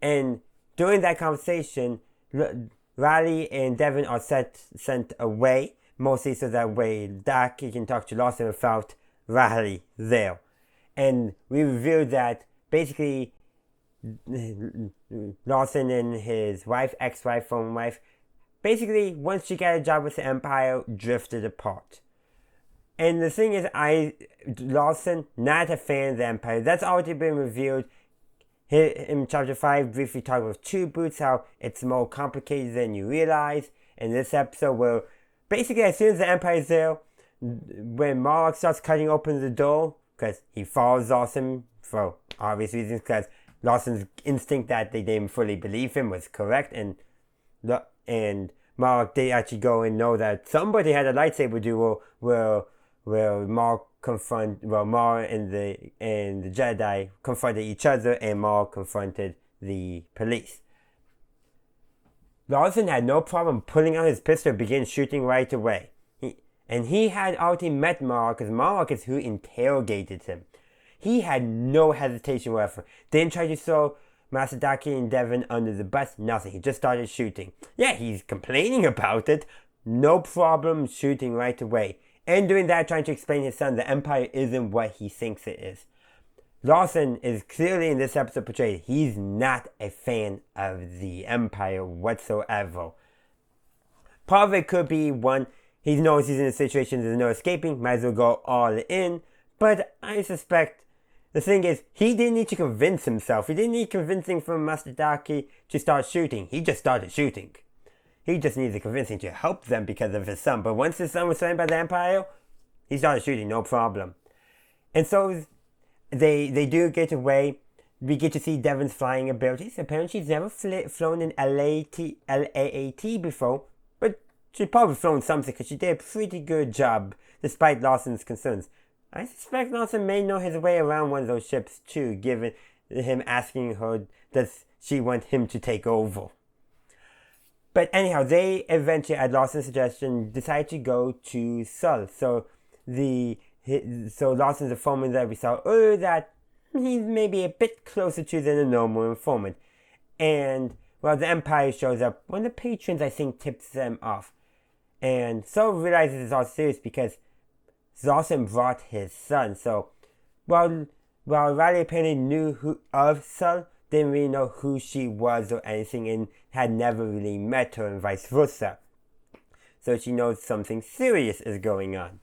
And during that conversation, Riley and Devon are sent away, mostly so that way Daki can talk to Lawson without Riley there. And we revealed that basically Lawson and his wife, ex-wife, former wife, basically once she got a job with the Empire, drifted apart. And the thing is, Lawson, not a fan of the Empire. That's already been revealed. Here in Chapter 5, briefly talk with Two Boots, how it's more complicated than you realize. In this episode, where basically as soon as the Empire is there, when Maul starts cutting open the door, because he follows Lawson for obvious reasons, because Lawson's instinct that they didn't fully believe him was correct, and Mark, they actually go and know that somebody had a lightsaber duel where Maul and the Jedi confronted each other, and Maul confronted the police. Lawson had no problem pulling out his pistol and began shooting right away. He had already met Mark, because Mark is who interrogated him. He had no hesitation whatsoever. Didn't try to throw Masadaki and Devon under the bus, nothing. He just started shooting. Yeah, he's complaining about it. No problem shooting right away. And doing that, trying to explain his son, the Empire isn't what he thinks it is. Lawson is clearly in this episode portrayed, he's not a fan of the Empire whatsoever. Part of it could be one, he knows he's in a situation there's no escaping, might as well go all in. But I suspect the thing is, he didn't need to convince himself. He didn't need convincing from Masadaki to start shooting. He just started shooting. He just needed convincing to help them because of his son. But once his son was threatened by the Empire, he started shooting, no problem. And so they do get away. We get to see Devon's flying abilities. Apparently she's never flown in LAAT before, but she's probably flown something because she did a pretty good job despite Lawson's concerns. I suspect Lawson may know his way around one of those ships too, given him asking her, does she want him to take over? But anyhow, they eventually, at Lawson's suggestion, decide to go to Sol. So Lawson's informing that we saw earlier that he's maybe a bit closer to than a normal informant. And, well, the Empire shows up. One of the patrons, I think, tips them off. And Sol realizes it's all serious because Lawson brought his son. So, while Riley apparently knew of Sol, didn't really know who she was or anything and had never really met her and vice versa. So she knows something serious is going on.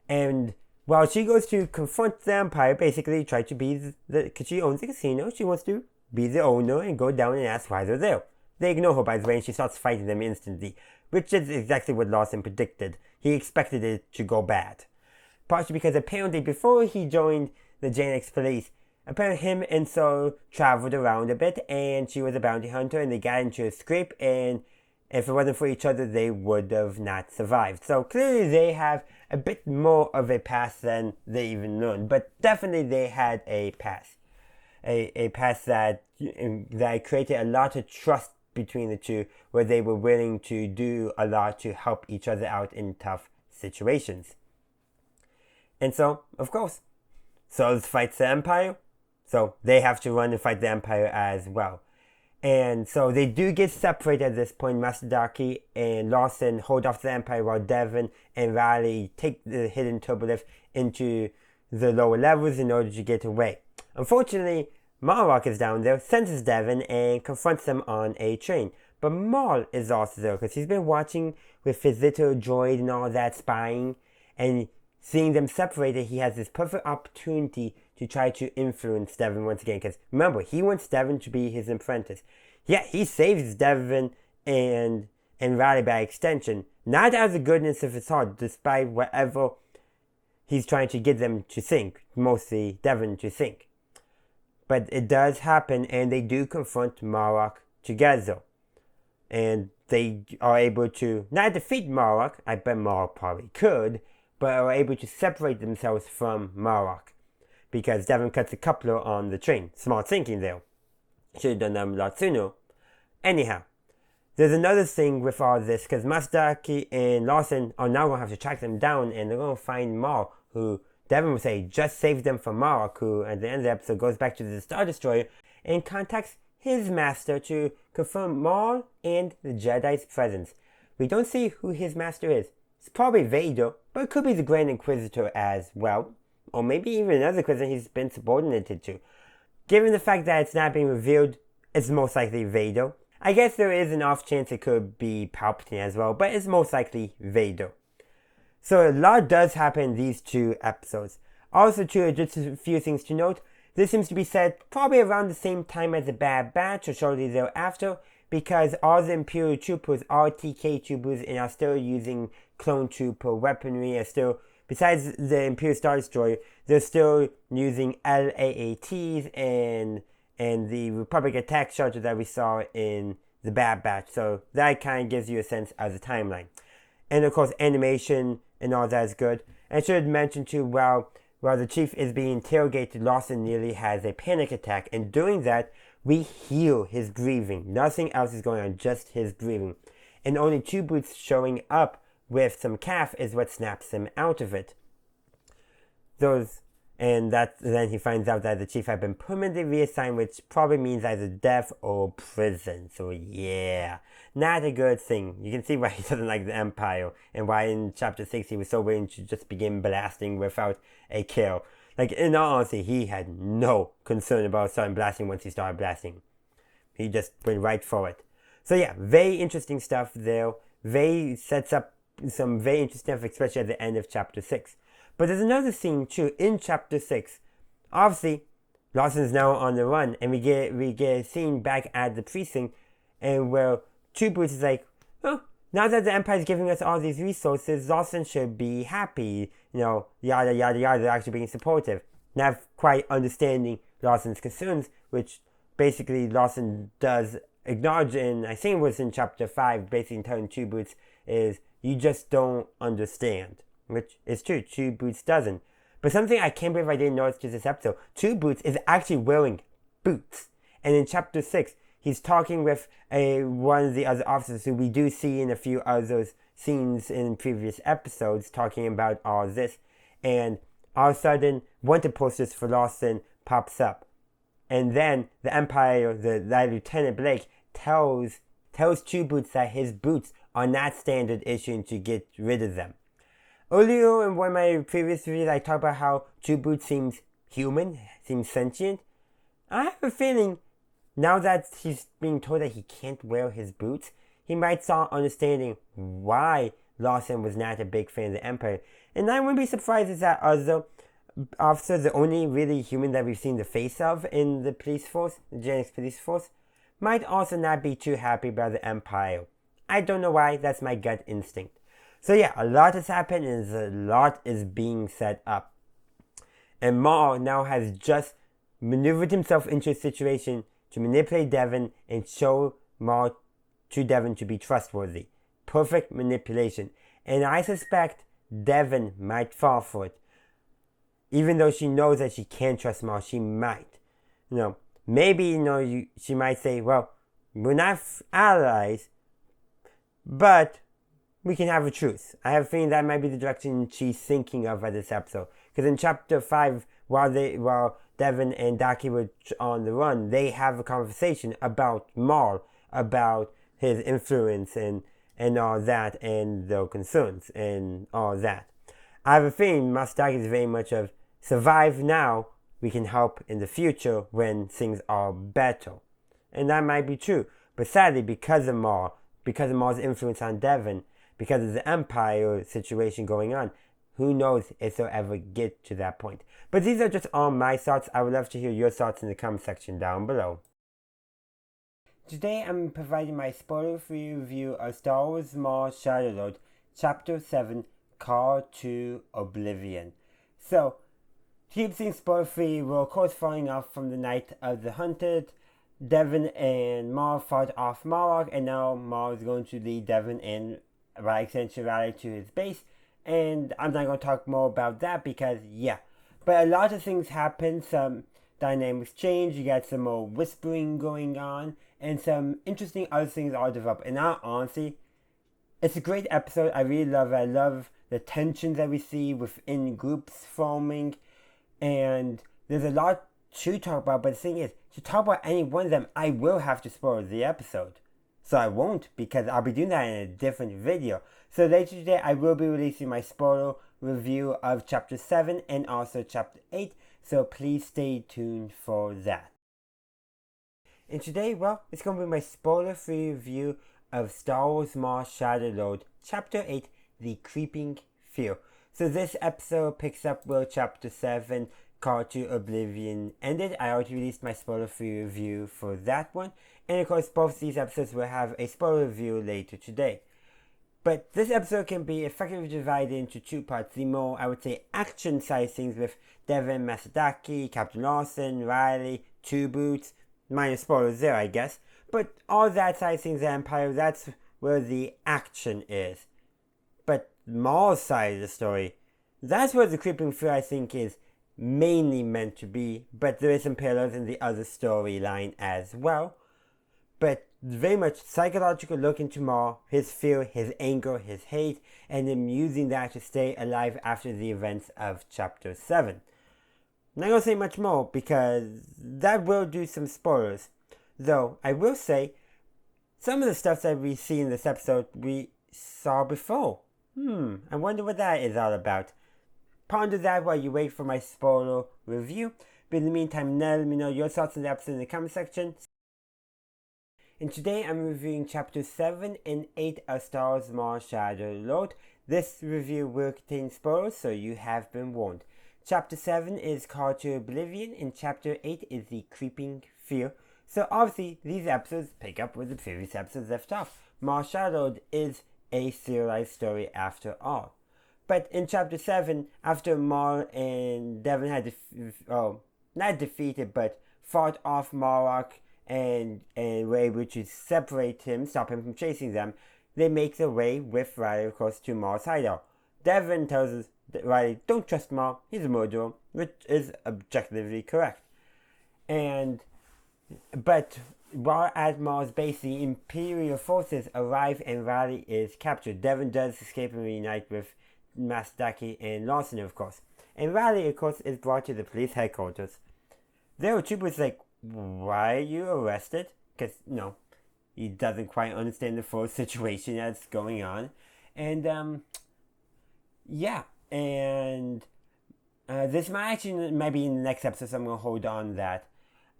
And while she goes to confront the Empire, basically try to be because she owns the casino, she wants to be the owner and go down and ask why they're there. They ignore her, by the way, and she starts fighting them instantly, which is exactly what Lawson predicted. He expected it to go bad. Partially because apparently before he joined the JNX police, apparently him and Sol traveled around a bit, and she was a bounty hunter, and they got into a scrape, and if it wasn't for each other, they would have not survived. So clearly they have a bit more of a past than they even learned, but definitely they had a past. A past that created a lot of trust between the two, where they were willing to do a lot to help each other out in tough situations. And so, of course, Sol fights the Empire, so they have to run and fight the Empire as well. And so they do get separated at this point. Masadaki and Lawson hold off the Empire while Devon and Riley take the hidden turbolift into the lower levels in order to get away. Unfortunately, Maul is down there, senses Devon, and confronts them on a train. But Maul is also there because he's been watching with his little droid and all that spying, and seeing them separated, he has this perfect opportunity to try to influence Devon once again. Because remember, he wants Devon to be his apprentice. Yeah, he saves Devon and Riley by extension. Not out of the goodness of his heart, despite whatever he's trying to get them to think. Mostly Devon to think. But it does happen, and they do confront Marok together. And they are able to not defeat Marok. I bet Marok probably could, but are able to separate themselves from Marok. Because Devon cuts a coupler on the train. Smart thinking there. Should have done that a lot sooner. Anyhow, there's another thing with all this, because Masadaki and Lawson are now going to have to track them down, and they're going to find Maul, who Devon would say just saved them from Marok, who at the end of the episode goes back to the Star Destroyer and contacts his master to confirm Maul and the Jedi's presence. We don't see who his master is. It's probably Vader, but it could be the Grand Inquisitor as well. Or maybe even another Inquisitor he's been subordinated to. Given the fact that it's not being revealed, it's most likely Vader. I guess there is an off chance it could be Palpatine as well, but it's most likely Vader. So a lot does happen in these two episodes. Also too, just a few things to note. This seems to be set probably around the same time as the Bad Batch or shortly thereafter, because all the Imperial troopers are TK troopers and are still using clone trooper weaponry, are still besides the Imperial Star Destroyer, they're still using LAATs and the Republic attack shuttle that we saw in the Bad Batch. So that kind of gives you a sense of the timeline. And of course, animation and all that is good. And I should mention too, while the Chief is being interrogated, Lawson nearly has a panic attack. And doing that, we heal his breathing. Nothing else is going on, just his breathing. And only Two Boots showing up with some calf is what snaps him out of it. Then he finds out that the Chief had been permanently reassigned, which probably means either death or prison. So yeah, not a good thing. You can see why he doesn't like the Empire, and why in Chapter 6 he was so willing to just begin blasting without a kill. Like, in all honesty, he had no concern about starting blasting once he started blasting. He just went right for it. So yeah, very interesting stuff there. Sets up some very interesting stuff, especially at the end of Chapter 6. But there's another scene too in Chapter 6. Obviously, Lawson's now on the run, and we get a scene back at the precinct, and where Two Boots is like, oh, now that the Empire's giving us all these resources, Lawson should be happy, yada yada yada, they're actually being supportive. Not quite understanding Lawson's concerns, which basically Lawson does acknowledge in, I think it was in Chapter 5, basically telling Two Boots is, you just don't understand. Which is true, Two Boots doesn't. But something I can't believe I didn't notice to this episode, Two Boots is actually wearing boots. And in Chapter 6, he's talking with one of the other officers who we do see in a few other scenes in previous episodes talking about all this. And all of a sudden, wanted posters for Lawson pops up. And then the Empire, that Lieutenant Blake, tells Two Boots that his boots are not standard issue and to get rid of them. Earlier in one of my previous videos, I talked about how Two Boots seems human, seems sentient. I have a feeling, now that he's being told that he can't wear his boots, he might start understanding why Lawson was not a big fan of the Empire. And I wouldn't be surprised if that other officer, the only really human that we've seen the face of in the police force, the Genix police force, might also not be too happy about the Empire. I don't know why, that's my gut instinct. So yeah, a lot has happened and a lot is being set up. And Maul now has just maneuvered himself into a situation to manipulate Devon and show Maul to Devon to be trustworthy. Perfect manipulation. And I suspect Devon might fall for it. Even though she knows that she can't trust Maul, she might. Maybe, she might say, well, we're not allies, but we can have a truce. I have a feeling that might be the direction she's thinking of at this episode. Because in Chapter 5, while Devon and Daki were on the run, they have a conversation about Maul, about his influence and all that, and their concerns and all that. I have a feeling Mastaki is very much of survive now, we can help in the future when things are better. And that might be true. But sadly, because of Maul's influence on Devon, because of the Empire situation going on, who knows if they'll ever get to that point. But these are just all my thoughts. I would love to hear your thoughts in the comment section down below. Today I'm providing my spoiler-free review of Star Wars Maul Shadowlord, Chapter 7, Call to Oblivion. So, to keep things spoiler-free, we're of course falling off from the Night of the Hunted. Devon and Maul fought off Marok, and now Maul is going to lead Devon and by extension rally to his base, and I'm not going to talk more about that because but a lot of things happen, some dynamics change, you got some more whispering going on, and some interesting other things are developed. And now honestly, it's a great episode. I really love it. I love the tensions that we see within groups forming, and there's a lot to talk about, but the thing is, to talk about any one of them, I will have to spoil the episode. So I won't, because I'll be doing that in a different video. So later today, I will be releasing my spoiler review of Chapter 7 and also Chapter 8. So please stay tuned for that. And today, it's going to be my spoiler-free review of Star Wars Maul Shadowlord, Chapter 8, The Creeping Fear. So this episode picks up where Chapter 7, Call to Oblivion ended. I already released my spoiler-free review for that one. And of course, both these episodes will have a spoiler review later today. But this episode can be effectively divided into two parts. The more, I would say, action-side things with Devon, Masadaki, Captain Lawson, Riley, Two Boots. Minor spoilers there, I guess. But all that side things, the Empire, that's where the action is. But Maul's side of the story, that's where the creeping fear, I think, is mainly meant to be. But there is some parallels in the other storyline as well. But very much psychological look into Maul, his fear, his anger, his hate, and him using that to stay alive after the events of Chapter 7. I'm not going to say much more because that will do some spoilers. Though, I will say, some of the stuff that we see in this episode we saw before. I wonder what that is all about. Ponder that while you wait for my spoiler review. But in the meantime, let me know your thoughts on the episode in the comment section. And today I'm reviewing Chapter 7 and 8 of Star Wars Maul Shadow Lord. This review will contain spoilers, so you have been warned. Chapter 7 is called To Oblivion, and Chapter 8 is The Creeping Fear. So obviously, these episodes pick up where the previous episodes left off. Maul Shadow Lord is a serialized story after all. But in Chapter 7, after Maul and Devon had not defeated, but fought off Moura and were able to separate him, stop him from chasing them, they make their way with Riley, of course, to Maul's hideout. Devon tells us that Riley, don't trust Maul, he's a murderer, which is objectively correct. But while at Maul's base, the Imperial forces arrive and Riley is captured. Devon does escape and reunite with Masadaki and Lawson, of course. And Riley, of course, is brought to the police headquarters. There are troopers like, why are you arrested? Because, he doesn't quite understand the full situation that's going on. And, this might be in the next episode, so I'm going to hold on to that.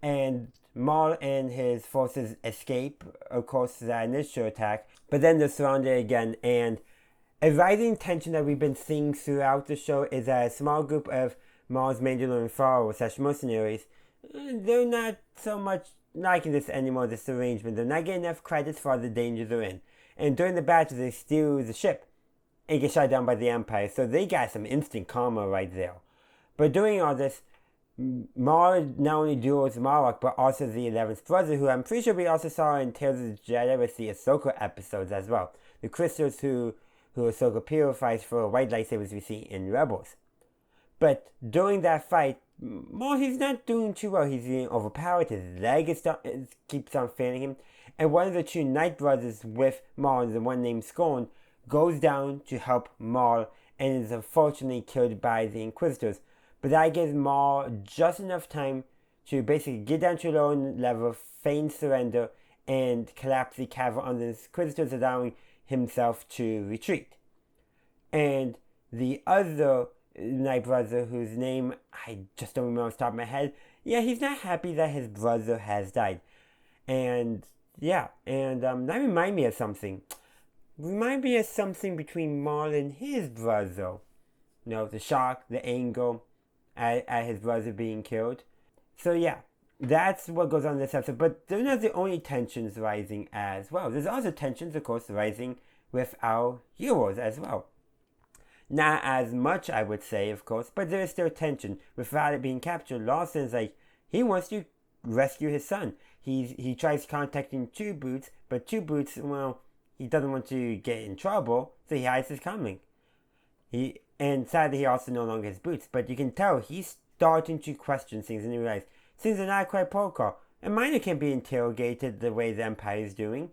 And Maul and his forces escape, of course, the initial attack, but then they're surrounded again, and a rising tension that we've been seeing throughout the show is that a small group of Maul's Mandalorian followers, mercenaries, they're not so much liking this anymore, this arrangement. They're not getting enough credits for all the dangers they're in. And during the battle, they steal the ship and get shot down by the Empire, so they got some instant karma right there. But doing all this, Maul not only duels Moura, but also the 11th brother, who I'm pretty sure we also saw in Tales of the Jedi with the Ahsoka episodes as well. The crystals who Ahsoka purifies for white lightsabers we see in Rebels. But during that fight, Maul, he's not doing too well. He's being overpowered. His leg keeps on failing him. And one of the two Night Brothers with Maul, the one named Scorn, goes down to help Maul and is unfortunately killed by the Inquisitors. But that gives Maul just enough time to basically get down to a low level, feign surrender, and collapse the cavern on the Inquisitors, allowing himself to retreat. And the other Night Brother, whose name I just don't remember off the top of my head, he's not happy that his brother has died. And that reminds me of something. Remind me of something between Maul and his brother. The shock, the anger at his brother being killed. So that's what goes on in this episode. But they're not the only tensions rising as well. There's also tensions, of course, rising with our heroes as well. Not as much, I would say, of course, but there is still tension. With Riley being captured, Lawson's he wants to rescue his son. He tries contacting Two Boots, but Two Boots, he doesn't want to get in trouble, so he hides his coming. And sadly, he also no longer has boots, but you can tell he's starting to question things and he realizes things are not quite protocol. A minor can be interrogated the way the Empire is doing.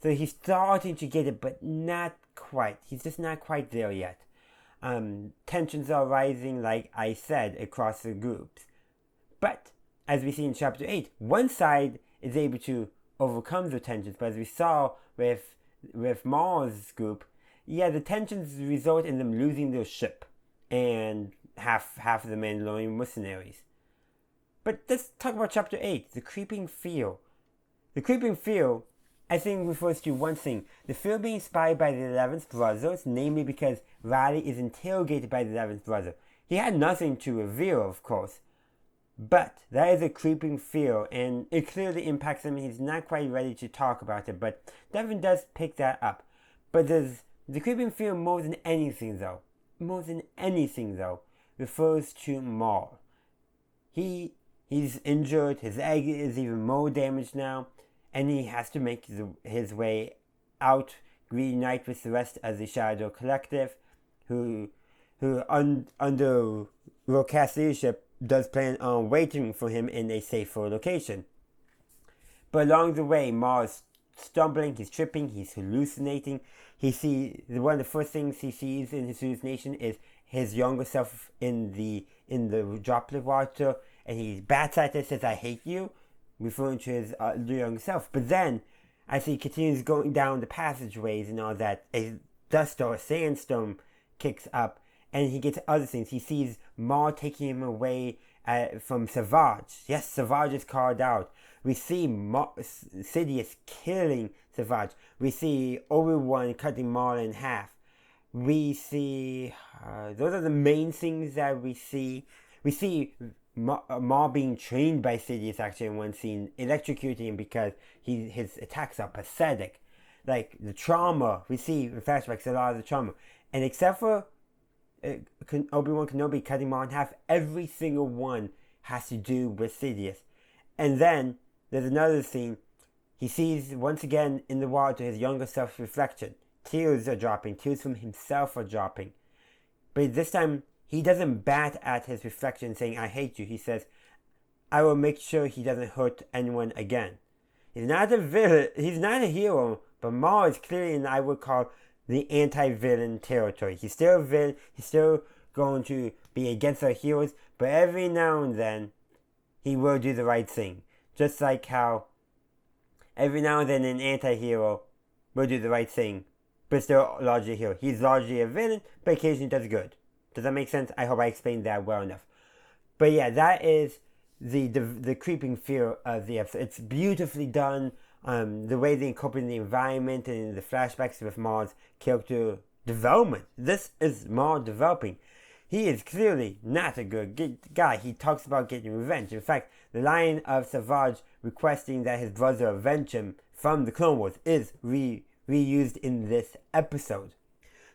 So he's starting to get it, but not quite. He's just not quite there yet. Tensions are rising, like I said, across the groups. But, as we see in Chapter 8, one side is able to overcome the tensions, but as we saw with Maul's group, the tensions result in them losing their ship and half of the Mandalorian mercenaries. But let's talk about Chapter 8, the creeping fear. The creeping fear, I think, refers to one thing: the fear being inspired by the 11th brothers, namely because Riley is interrogated by the 11th brother. He had nothing to reveal, of course, but that is a creeping fear, and it clearly impacts him. He's not quite ready to talk about it, but Devon does pick that up. But the creeping fear more than anything though, refers to Maul. He's injured, his egg is even more damaged now, and he has to make his way out, reunite with the rest of the Shadow Collective, who under Rocast's leadership does plan on waiting for him in a safer location. But along the way, Maul is stumbling, he's tripping, he's hallucinating. One of the first things he sees in his hallucination is his younger self in the droplet water, and he bats at it, says, "I hate you," referring to his younger self. But then, as he continues going down the passageways and all that, a dust or a sandstorm kicks up, and he gets other things. He sees Maul taking him away from Savage. Yes, Savage is called out. We see Sidious killing Savage. We see Obi-Wan cutting Maul in half. We see... those are the main things that we see. We see Maul being trained by Sidious actually in one scene, electrocuting him because his attacks are pathetic. Like, the trauma, we see in flashbacks a lot of the trauma. And except for Obi-Wan Kenobi cutting Maul in half, every single one has to do with Sidious. And then there's another scene. He sees once again in the water his younger self's reflection. Tears are dropping. Tears from himself are dropping. But this time he doesn't bat at his reflection saying, "I hate you." He says, "I will make sure he doesn't hurt anyone again." He's not a villain. He's not a hero. But Maul is clearly in, I would call, the anti-villain territory. He's still a villain. He's still going to be against our heroes. But every now and then, he will do the right thing. Just like how every now and then an anti-hero will do the right thing, but still largely a hero. He's largely a villain, but occasionally does good. Does that make sense? I hope I explained that well enough. But yeah, that is the creeping fear of the episode. It's beautifully done. The way they incorporate the environment and the flashbacks with Maul's character development. This is Maul developing. He is clearly not a good guy. He talks about getting revenge. In fact, the line of Savage requesting that his brother avenge him from the Clone Wars is reused in this episode.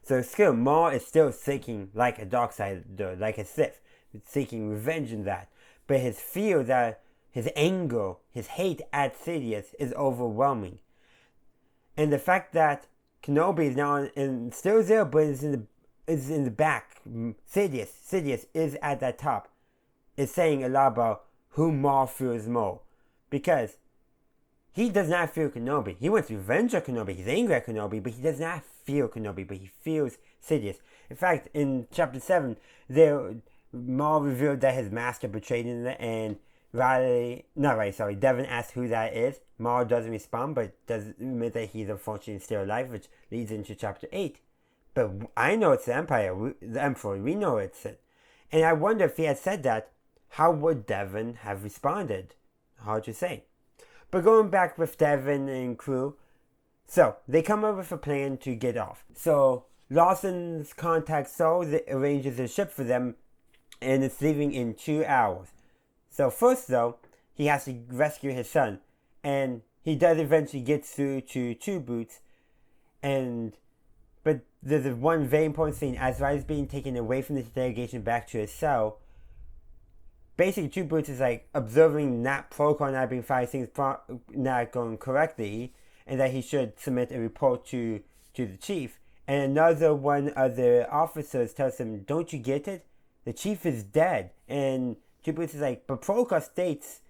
So still, Maul is still thinking like a Darksider, like a Sith, seeking revenge in that. But his fear that his anger, his hate at Sidious is overwhelming. And the fact that Kenobi is now still there, but is in the back. Sidious is at that top. Is saying a lot about who Maul fears more. Because he does not fear Kenobi. He wants revenge on Kenobi. He's angry at Kenobi, but he does not fear Kenobi, but he fears Sidious. In fact, in Chapter 7, Maul revealed that his master betrayed him, and Devon asks who that is. Maul doesn't respond, but does admit that he's unfortunately still alive, which leads into Chapter 8. But I know it's the Emperor, we know it's it. And I wonder if he had said that, how would Devon have responded? Hard to say. But going back with Devon and crew, so they come up with a plan to get off. So Lawson's contact Saul arranges a ship for them, and it's leaving in 2 hours. So first though, he has to rescue his son, and he does eventually get through to Two Boots, but there's one very important scene. As Riley's being taken away from this interrogation back to his cell, basically Two Boots is like observing protocol not being followed, things not going correctly, and that he should submit a report to the chief. And another one of the officers tells him, "Don't you get it? The chief is dead." And Two Boots is like, "But protocol states,"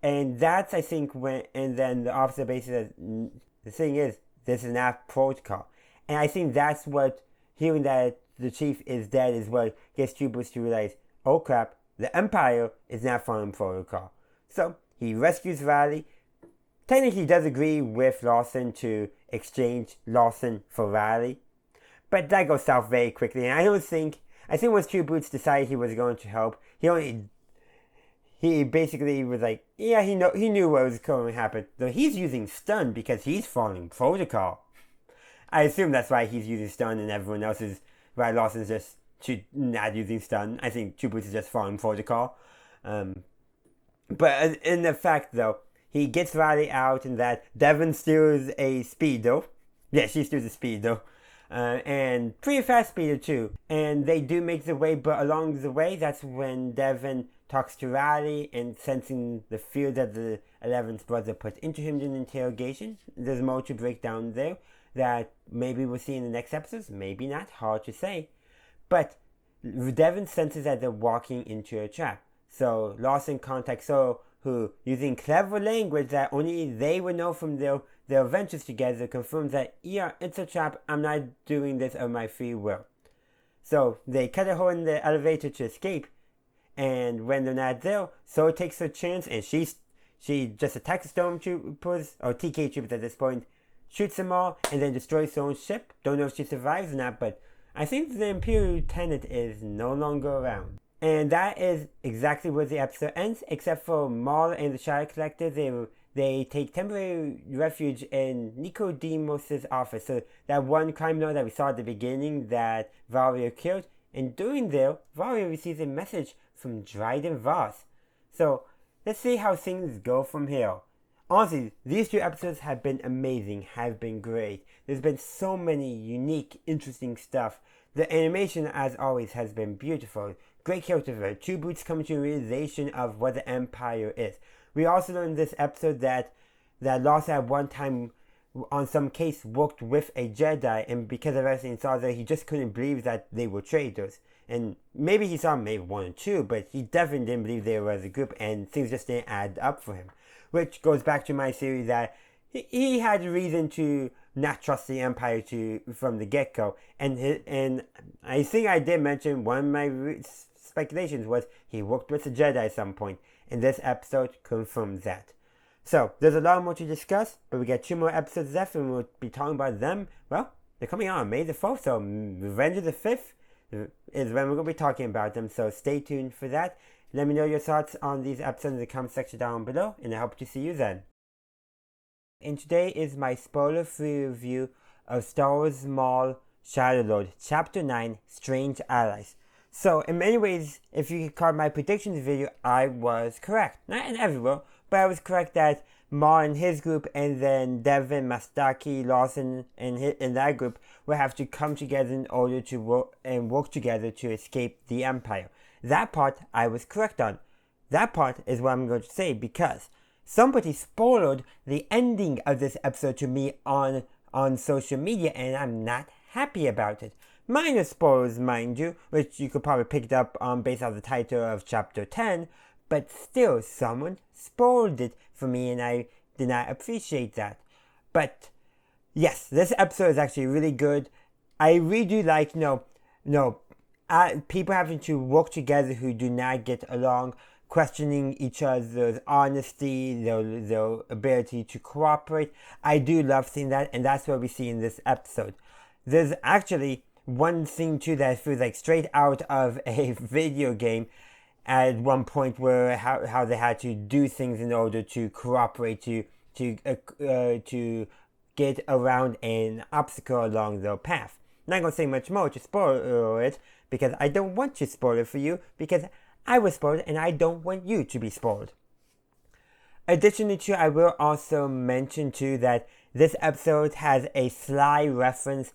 and that's, I think, and then the officer basically says, "The thing is, this is not protocol." And I think that's what, hearing that the chief is dead is what gets Two Boots to realize, oh crap, the Empire is not following protocol. So he rescues Riley. Technically he does agree with Lawson to exchange Lawson for Riley, but that goes south very quickly. And I think once Two Boots decided he was going to help, he basically was like, yeah, he knew what was going to happen. Though he's using stun because he's following protocol. I assume that's why he's using stun and everyone else is, why Lawson's just not using stun. I think Two Boots is just following protocol. But in the fact though, he gets Riley out and that Devon steals a Speedo. Yeah, she steals a Speedo. and pretty fast speeder too. And they do make the way, but along the way, that's when Devon talks to Riley and sensing the fear that the 11th brother put into him in interrogation. There's more to break down there that maybe we'll see in the next episodes, maybe not, hard to say. But Devon senses that they're walking into a trap. So Lawson contacts Saul, who, using clever language that only they would know from their adventures together, confirms that, yeah, it's a trap, I'm not doing this of my free will. So they cut a hole in the elevator to escape, and when they're not there, Saul takes her chance, and she just attacks the stormtroopers, or TK troopers at this point, shoots them all, and then destroys her own ship. Don't know if she survives or not, but I think the Imperial Lieutenant is no longer around. And that is exactly where the episode ends, except for Maul and the Shadow Collector. They take temporary refuge in Nicodemus' office. So that one crime lord that we saw at the beginning that Varia killed. And during there, Varia receives a message from Dryden Voss. So let's see how things go from here. Honestly, these 2 episodes have been amazing, have been great. There's been so many unique, interesting stuff. The animation, as always, has been beautiful. Great character development. 2 Boots come to a realization of what the Empire is. We also learned in this episode that Lawson at one time, on some case, worked with a Jedi, and because of everything he saw there, he just couldn't believe that they were traitors. And maybe he saw maybe 1 or 2, but he definitely didn't believe they were as a group, and things just didn't add up for him. Which goes back to my theory that he had a reason to not trust the Empire from the get-go. And I think I did mention one of my speculations was he worked with the Jedi at some point. And this episode confirms that. So, there's a lot more to discuss, but we got 2 more episodes left, and we'll be talking about them. Well, they're coming out on May the 4th, so Revenge of the 5th is when we're going to be talking about them. So stay tuned for that. Let me know your thoughts on these episodes in the comment section down below, and I hope to see you then. And today is my spoiler-free review of Star Wars Maul Shadow Lord, Chapter 9, Strange Allies. So, in many ways, if you could call my predictions video, I was correct. Not in everywhere, but I was correct that Maul and his group, and then Devon, Mastaki, Lawson, and that group will have to come together in order to work together to escape the Empire. That part I was correct on. That part is what I'm going to say, because somebody spoiled the ending of this episode to me on social media, and I'm not happy about it. Minor spoilers, mind you, which you could probably pick up on based on the title of Chapter 10, but still, someone spoiled it for me, and I did not appreciate that. But, yes, this episode is actually really good. I really do like, people having to work together who do not get along, questioning each other's honesty, their ability to cooperate. I do love seeing that, and that's what we see in this episode. There's actually one thing too that feels like straight out of a video game at one point, where how they had to do things in order to cooperate to get around an obstacle along their path. Not gonna say much more to spoil it, because I don't want to spoil it for you, because I was spoiled and I don't want you to be spoiled. Additionally to, I will also mention too that this episode has a sly reference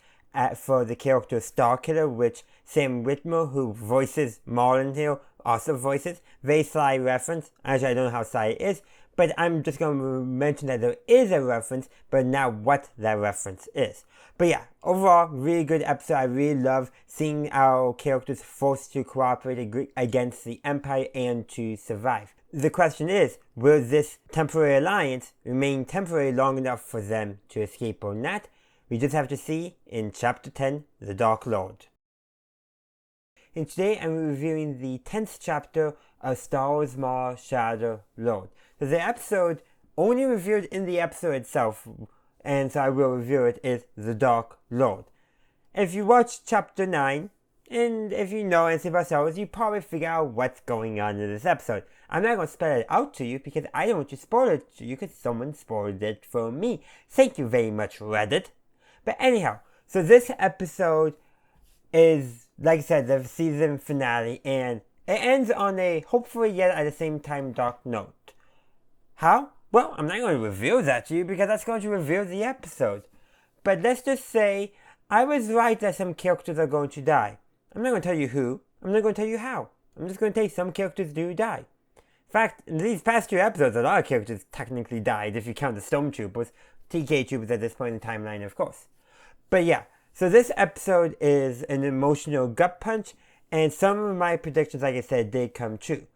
for the character Starkiller, which Sam Witwer, who voices Maul in here, also voices. Very sly reference. Actually, I don't know how sly it is, but I'm just going to mention that there is a reference, but not what that reference is. But yeah, overall, really good episode. I really love seeing our characters forced to cooperate against the Empire and to survive. The question is, will this temporary alliance remain temporary long enough for them to escape or not? We just have to see in Chapter 10, The Dark Lord. And today I'm reviewing the 10th chapter of Star Wars Maul Shadow Lord. So the episode, only reviewed in the episode itself, and so I will review it, is The Dark Lord. If you watch Chapter 9, and if you know anything about Star Wars, you probably figure out what's going on in this episode. I'm not going to spell it out to you because I don't want to spoil it to you because someone spoiled it for me. Thank you very much, Reddit. But anyhow, so this episode is, like I said, the season finale, and it ends on a hopefully yet at the same time dark note. How? Well, I'm not going to reveal that to you because that's going to reveal the episode. But let's just say I was right that some characters are going to die. I'm not going to tell you who. I'm not going to tell you how. I'm just going to tell you some characters do die. In fact, in these past 2 episodes, a lot of characters technically died if you count the Stormtroopers, TK Troopers at this point in the timeline, of course. But yeah, so this episode is an emotional gut punch, and some of my predictions, like I said, did come true.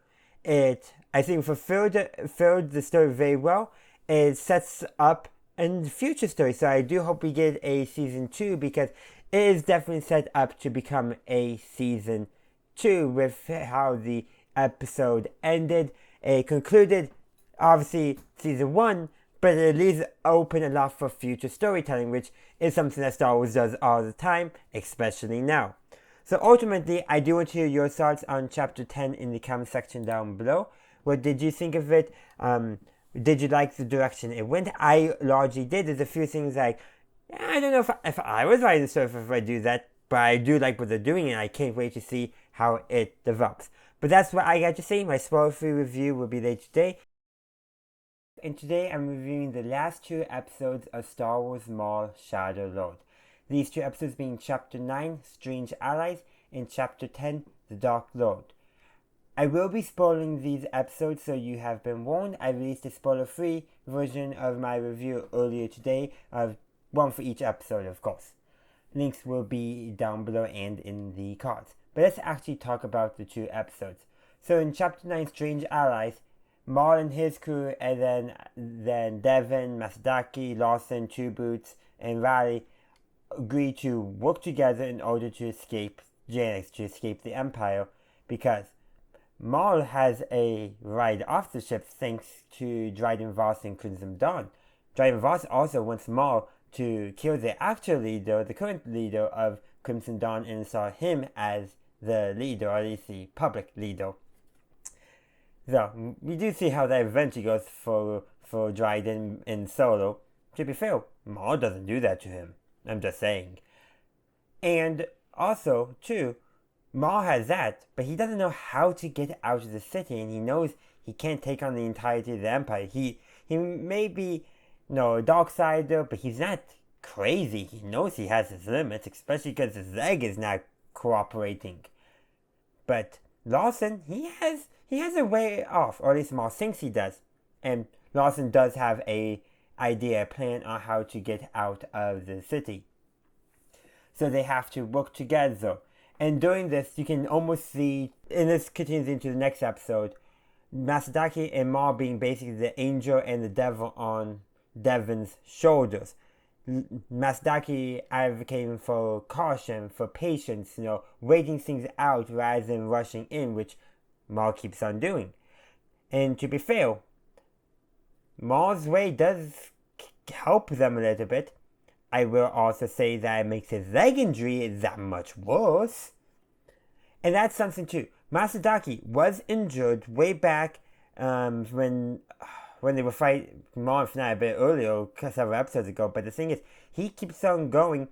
It, I think, fulfilled the story very well. It sets up a future story, so I do hope we get a season 2, because it is definitely set up to become a season 2 with how the episode ended. It concluded, obviously, season 1, but it leaves open a lot for future storytelling, which is something that Star Wars does all the time, especially now. So ultimately, I do want to hear your thoughts on Chapter 10 in the comment section down below. What did you think of it? Did you like the direction it went? I largely did. There's a few things like, I don't know if I was writing the story if I do that, but I do like what they're doing, and I can't wait to see how it develops. But that's what I got to say. My spoiler-free review will be later today. And today I'm reviewing the last 2 episodes of Star Wars Maul Shadow Lord. These 2 episodes being Chapter 9, Strange Allies, and Chapter 10, The Dark Lord. I will be spoiling these episodes, so you have been warned. I released a spoiler-free version of my review earlier today, of one for each episode, of course. Links will be down below and in the cards. But let's actually talk about the 2 episodes. So in Chapter 9, Strange Allies, Maul and his crew, and then Devon, Masdaki, Lawson, Two Boots, and Riley agree to work together in order to escape Janix, to escape the Empire, because Maul has a ride off the ship thanks to Dryden Voss and Crimson Dawn. Dryden Voss also wants Maul to kill the actual leader, the current leader of Crimson Dawn, and saw him as the leader, or at least the public leader. So, we do see how that eventually goes for Dryden in Solo. To be fair, Maul doesn't do that to him. I'm just saying. And also, too, Maul has that, but he doesn't know how to get out of the city, and he knows he can't take on the entirety of the Empire. He may be, a dark sider, but he's not crazy. He knows he has his limits, especially because his leg is not cooperating. But Lawson, he has a way off, or at least Maul thinks he does. And Lawson does have a plan on how to get out of the city. So they have to work together. And during this, you can almost see, and this continues into the next episode, Masdaki and Maul being basically the angel and the devil on Devon's shoulders. Masdaki advocating for caution, for patience, waiting things out rather than rushing in, which Maul keeps on doing. And to be fair, Maul's way does help them a little bit. I will also say that it makes his leg injury that much worse. And that's something too. Masdaki was injured way back when they were fighting Maul and Fnatic a bit earlier, several episodes ago. But the thing is, he keeps on going,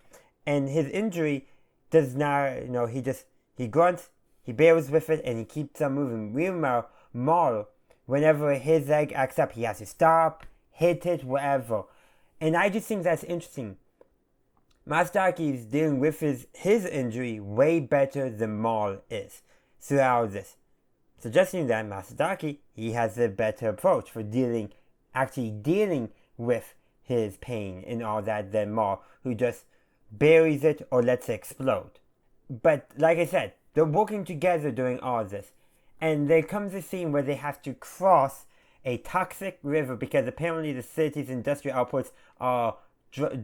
and his injury does not, he grunts, he bears with it, and he keeps on moving. Meanwhile, Maul, whenever his leg acts up, he has to stop, hit it, whatever. And I just think that's interesting. Masdaki is dealing with his injury way better than Maul is throughout this. Suggesting that Masdaki, he has a better approach for actually dealing with his pain and all that than Maul, who just buries it or lets it explode. But like I said, they're working together during all this. And there comes a scene where they have to cross a toxic river because apparently the city's industrial outputs are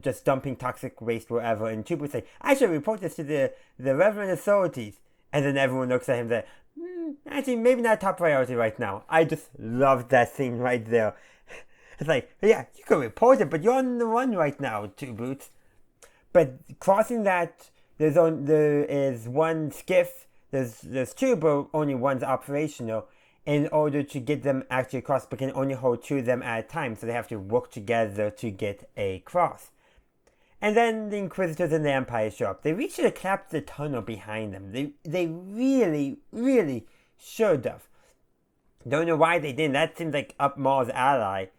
just dumping toxic waste wherever. And Tubu say, I should report this to the relevant authorities. And then everyone looks at him and says, actually, maybe not top priority right now. I just love that scene right there. It's like, yeah, you can report it, but you're on the run right now, Two Boots. But crossing that, there is one skiff. There's 2, but only one's operational. In order to get them actually across, but can only hold 2 of them at a time, so they have to work together to get across. And then the Inquisitors and the Empire show up. They really should have capped the tunnel behind them. They really, really should have. Don't know why they didn't. That seems like up Maul's alley.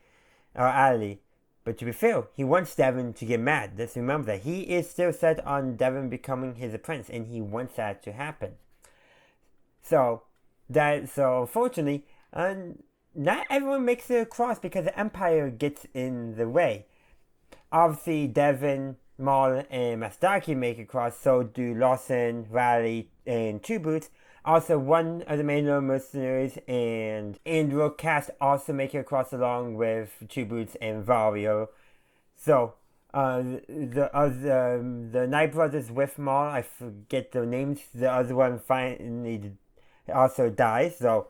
But to be fair, he wants Devon to get mad. Let's remember that. He is still set on Devon becoming his apprentice, and he wants that to happen. So unfortunately, not everyone makes it across because the Empire gets in the way. Obviously, Devon, Maul, and Masdaki make it across, so do Lawson, Riley, and Two Boots. Also, one of the main mercenaries and Rookcast also make it across along with Two Boots and Vario. So, the Night Brothers with Maul, I forget their names. The other one finally also dies. So,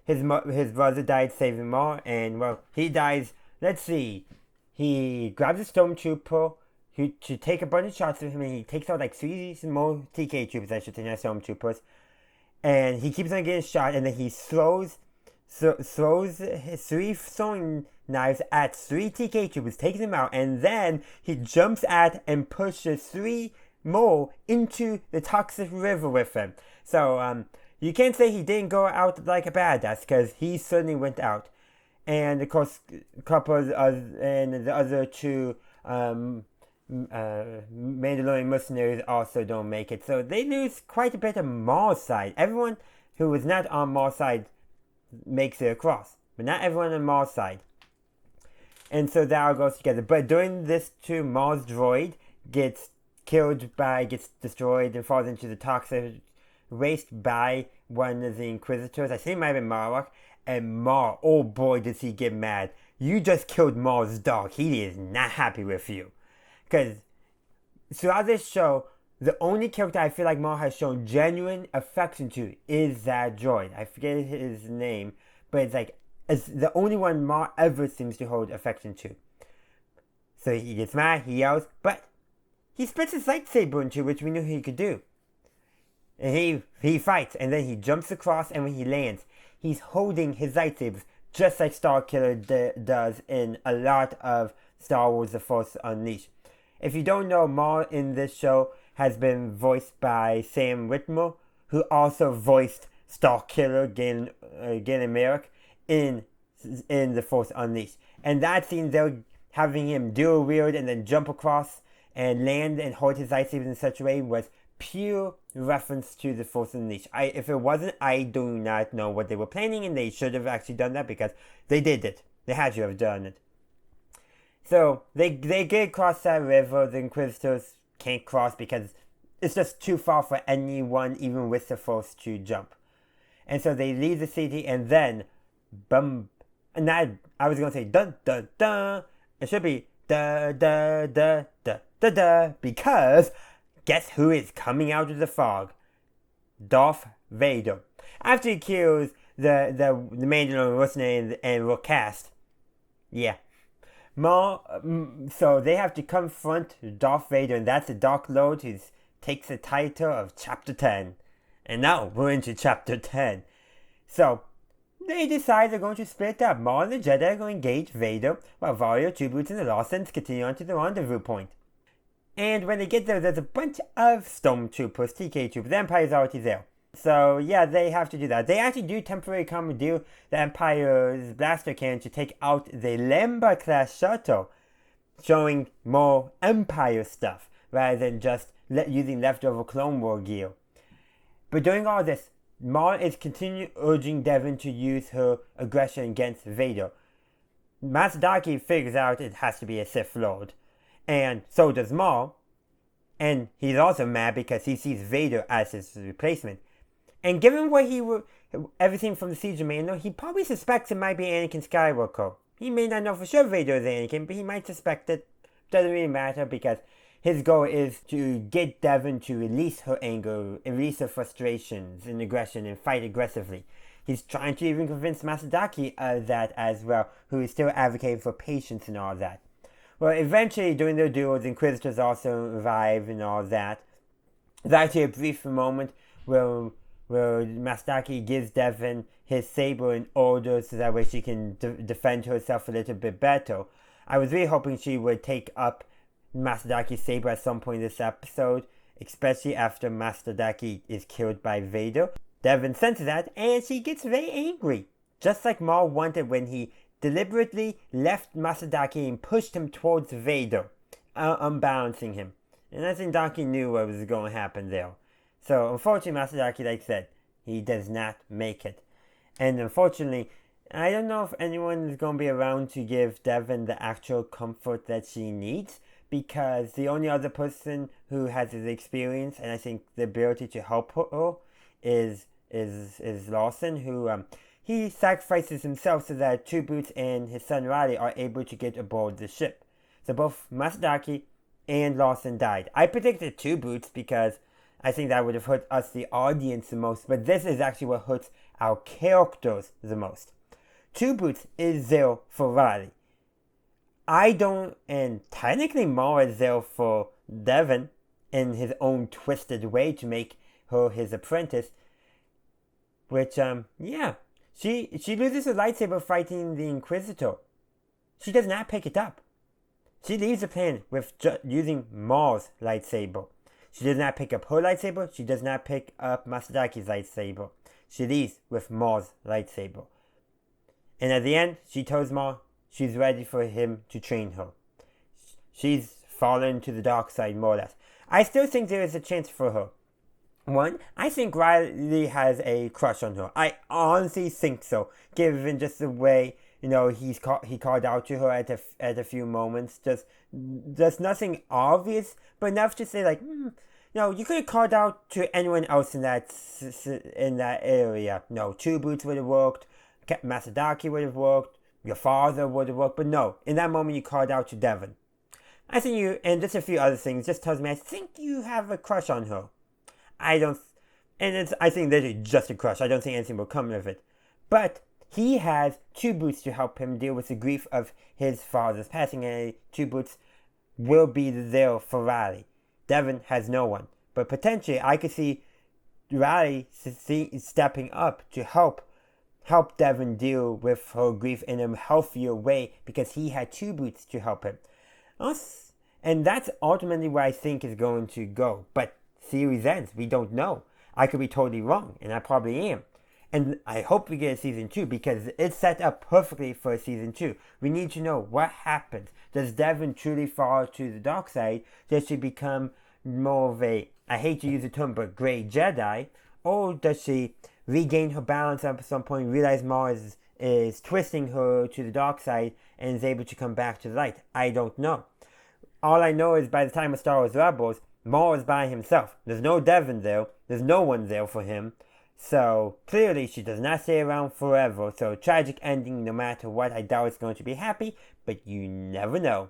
his brother died saving Maul, and well, he dies. Let's see. He grabs a stormtrooper to take a bunch of shots of him, and he takes out like 3 more TK troopers, I should say, not stormtroopers. And he keeps on getting shot, and then he throws his 3 throwing knives at 3 TK troopers, taking them out, and then he jumps at and pushes 3 more into the toxic river with him. So, you can't say he didn't go out like a badass, because he certainly went out. And of course, a couple of and the other 2 Mandalorian mercenaries also don't make it. So they lose quite a bit of Maul's side. Everyone who was not on Maul's side makes it across, but not everyone on Maul's side. And so that all goes together. But during this too, Maul's droid gets destroyed and falls into the toxic waste by one of the Inquisitors. I think it might have been Marlock. And Maul, oh boy, does he get mad. You just killed Maul's dog. He is not happy with you. Because throughout this show, the only character I feel like Maul has shown genuine affection to is that droid. I forget his name, but it's the only one Maul ever seems to hold affection to. So he gets mad, he yells, but he splits his lightsaber in two, which we knew he could do. And he fights, and then he jumps across, and when he lands, he's holding his lightsabers, just like Starkiller does in a lot of Star Wars The Force Unleashed. If you don't know, Maul in this show has been voiced by Sam Witwer, who also voiced Starkiller Galen Merrick in The Force Unleashed. And that scene, they're having him do a weird and then jump across and land and hold his lightsabers in such a way was pure reference to The Force Unleashed. If it wasn't, I do not know what they were planning, and they should have actually done that because they did it. They had to have done it. So they get across that river. The Inquisitors can't cross because it's just too far for anyone, even with the Force, to jump. And so they leave the city, and then boom. And that, I was gonna say dun dun dun. It should be da da da da da da, because guess who is coming out of the fog? Darth Vader. After he kills the Mandalorian mercenary and Rookcast. Yeah. So they have to confront Darth Vader, and that's the Dark Lord who takes the title of Chapter 10. And now we're into Chapter 10. So they decide they're going to split up. Maul and the Jedi are going to engage Vader, while Vario, Two Boots, and the Lawsons continue on to the rendezvous point. And when they get there, there's a bunch of Stormtroopers, TK Troopers. The Empire's already there. So, yeah, they have to do that. They actually do temporarily commandeer the Empire's blaster cannon to take out the Lambda-class shuttle, showing more Empire stuff, rather than just using leftover Clone War gear. But during all this, Maul is continuing urging Devon to use her aggression against Vader. Masdaki figures out it has to be a Sith Lord, and so does Maul. And he's also mad because he sees Vader as his replacement. And given what everything from the Siege of Mandalore, he probably suspects it might be Anakin Skywalker. He may not know for sure Vader is Anakin, but he might suspect it. Doesn't really matter because his goal is to get Devon to release her anger, release her frustrations and aggression, and fight aggressively. He's trying to even convince Masdaki of that as well, who is still advocating for patience and all that. Well, eventually, during their duel, the Inquisitors also arrive and all that. There's actually a brief moment where Masdaki gives Devon his saber in order so that way she can defend herself a little bit better. I was really hoping she would take up Masdaki's saber at some point in this episode, especially after Masdaki is killed by Vader. Devon senses that, and she gets very angry, just like Maul wanted when he deliberately left Masadaki and pushed him towards Vader, unbalancing him. And I think Daki knew what was going to happen there. So, unfortunately, Masadaki, like I said, he does not make it. And unfortunately, I don't know if anyone is going to be around to give Devon the actual comfort that she needs, because the only other person who has his experience and I think the ability to help her is Lawson, who he sacrifices himself so that Two Boots and his son Riley are able to get aboard the ship. So both Masadaki and Lawson died. I predicted Two Boots because I think that would have hurt us, the audience, the most, but this is actually what hurts our characters the most. Two Boots is there for Riley. I don't, and technically Moura is there for Devon in his own twisted way to make her his apprentice, which, yeah. She loses her lightsaber fighting the Inquisitor. She does not pick it up. She leaves the planet with using Maul's lightsaber. She does not pick up her lightsaber. She does not pick up Masadaki's lightsaber. She leaves with Maul's lightsaber. And at the end, she tells Maul she's ready for him to train her. She's fallen to the dark side, more or less. I still think there is a chance for her. One, I think Riley has a crush on her. I honestly think so, given just the way, he called out to her at a few moments. Just nothing obvious, but enough to say like, you could have called out to anyone else in that area. No, Two Boots would have worked. Masadaki would have worked. Your father would have worked. But no, in that moment you called out to Devon. I think you, and just a few other things, just tells me I think you have a crush on her. I think literally just a crush. I don't think anything will come of it. But he has Two Boots to help him deal with the grief of his father's passing, and Two Boots will be there for Riley. Devon has no one. But potentially, I could see Riley stepping up to help Devon deal with her grief in a healthier way, because he had Two Boots to help him. And that's ultimately where I think is going to go. But series ends, we don't know. I could be totally wrong, and I probably am. And I hope we get a season 2, because it's set up perfectly for a season 2. We need to know what happens. Does Devon truly fall to the dark side? Does she become more of a, I hate to use the term, but gray Jedi? Or does she regain her balance at some point, realize Maul is twisting her to the dark side, and is able to come back to the light? I don't know. All I know is by the time of Star Wars Rebels, Maul is by himself. There's no Devon there. There's no one there for him. So, clearly she does not stay around forever. So, tragic ending no matter what. I doubt it's going to be happy, but you never know.